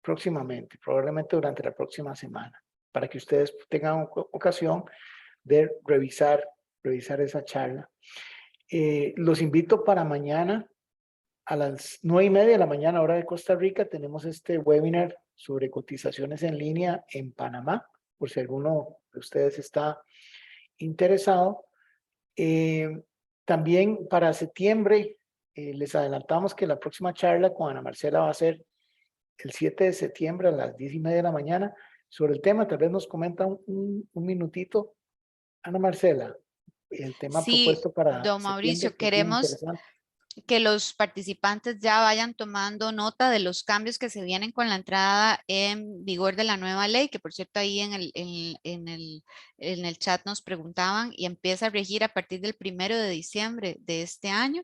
próximamente, probablemente durante la próxima semana, para que ustedes tengan ocasión de revisar esa charla. Los invito para mañana a las 9:30 de la mañana, hora de Costa Rica. Tenemos este webinar sobre cotizaciones en línea en Panamá, por si alguno de ustedes está interesado. También para septiembre, les adelantamos que la próxima charla con Ana Marcela va a ser el 7 de septiembre a las 10:30 de la mañana sobre el tema. Tal vez nos comenta un minutito, Ana Marcela, el tema Sí, propuesto para don septiembre, Mauricio, que es bien queremos interesante. que los participantes ya vayan tomando nota de los cambios que se vienen con la entrada en vigor de la nueva ley, que por cierto ahí en el chat nos preguntaban y empieza a regir a partir del 1 de diciembre de este año.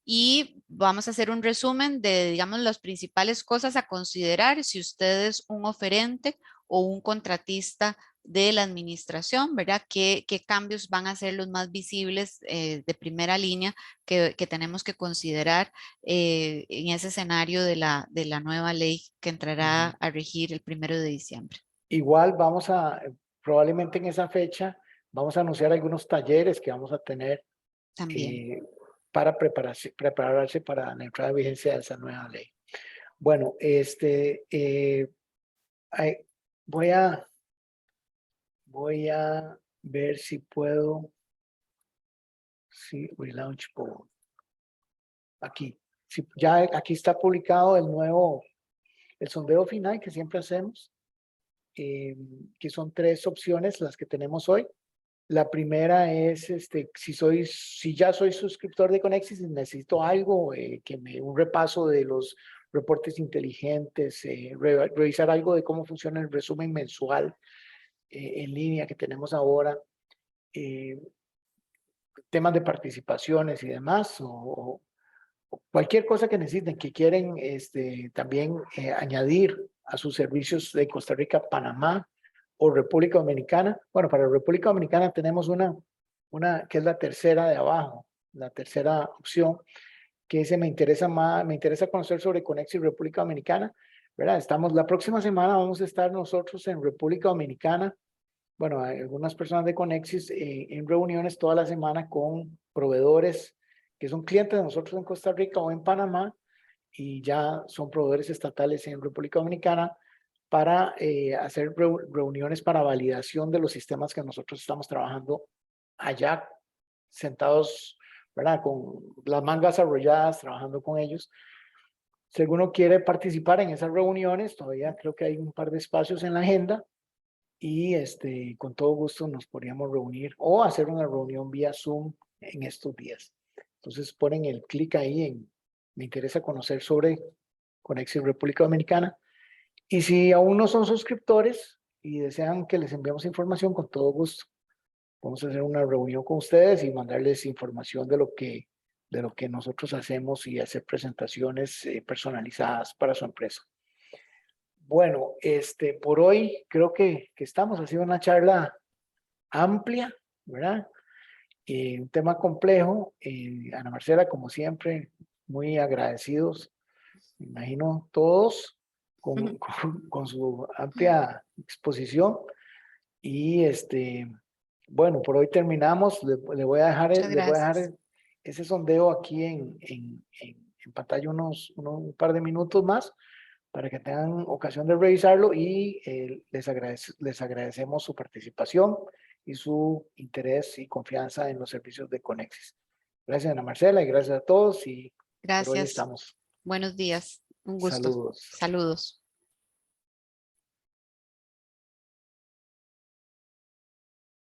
Y vamos a hacer un resumen de, digamos, las principales cosas a considerar si usted es un oferente o un contratista de la administración, ¿verdad? ¿Qué cambios van a ser los más visibles de primera línea que tenemos que considerar en ese escenario de la nueva ley que entrará Ujú. a regir el 1 de diciembre? Igual probablemente en esa fecha, vamos a anunciar algunos talleres que vamos a tener También. eh, para prepararse para la entrada de vigencia de esa nueva ley. Bueno, ay, voy a ver si puedo, relaunch poll. Aquí, ya aquí está publicado el sondeo final que siempre hacemos, que son 3 opciones las que tenemos hoy. La primera es, si ya soy suscriptor de Conexis y necesito algo, un repaso de los reportes inteligentes, revisar algo de cómo funciona el resumen mensual en línea que tenemos ahora, eh, temas de participaciones y demás, o cualquier cosa que necesiten, que quieren también añadir a sus servicios de Costa Rica, Panamá o República Dominicana. Bueno, para República Dominicana tenemos una que es la tercera de abajo, la tercera opción, que dice me interesa conocer sobre Conexi República Dominicana. ¿verdad? La próxima semana vamos a estar nosotros en República Dominicana. Bueno, hay algunas personas de Conexis en reuniones toda la semana con proveedores que son clientes de nosotros en Costa Rica o en Panamá y ya son proveedores estatales en República Dominicana para hacer reuniones para validación de los sistemas que nosotros estamos trabajando allá, sentados, ¿verdad? Con las mangas arrolladas, trabajando con ellos. Si alguno quiere participar en esas reuniones, todavía creo que hay un par de espacios en la agenda y con todo gusto nos podríamos reunir o hacer una reunión vía Zoom en estos días. Entonces ponen el clic ahí en me interesa conocer sobre Conexis República Dominicana. Y si aún no son suscriptores y desean que les enviemos información, con todo gusto vamos a hacer una reunión con ustedes y mandarles información de lo que nosotros hacemos y hacer presentaciones personalizadas para su empresa. Bueno, por hoy creo que estamos haciendo una charla amplia, ¿verdad? Un tema complejo. Ana Marcela, como siempre, muy agradecidos, me imagino todos, con su amplia exposición. Y bueno, por hoy terminamos. Le voy a dejar, Muchas gracias. ese sondeo aquí en pantalla un par de minutos más para que tengan ocasión de revisarlo y les agradecemos su participación y su interés y confianza en los servicios de Conexis. Gracias, Ana Marcela, y gracias a todos y por hoy Gracias. estamos. Buenos días. Un gusto. Saludos. Saludos.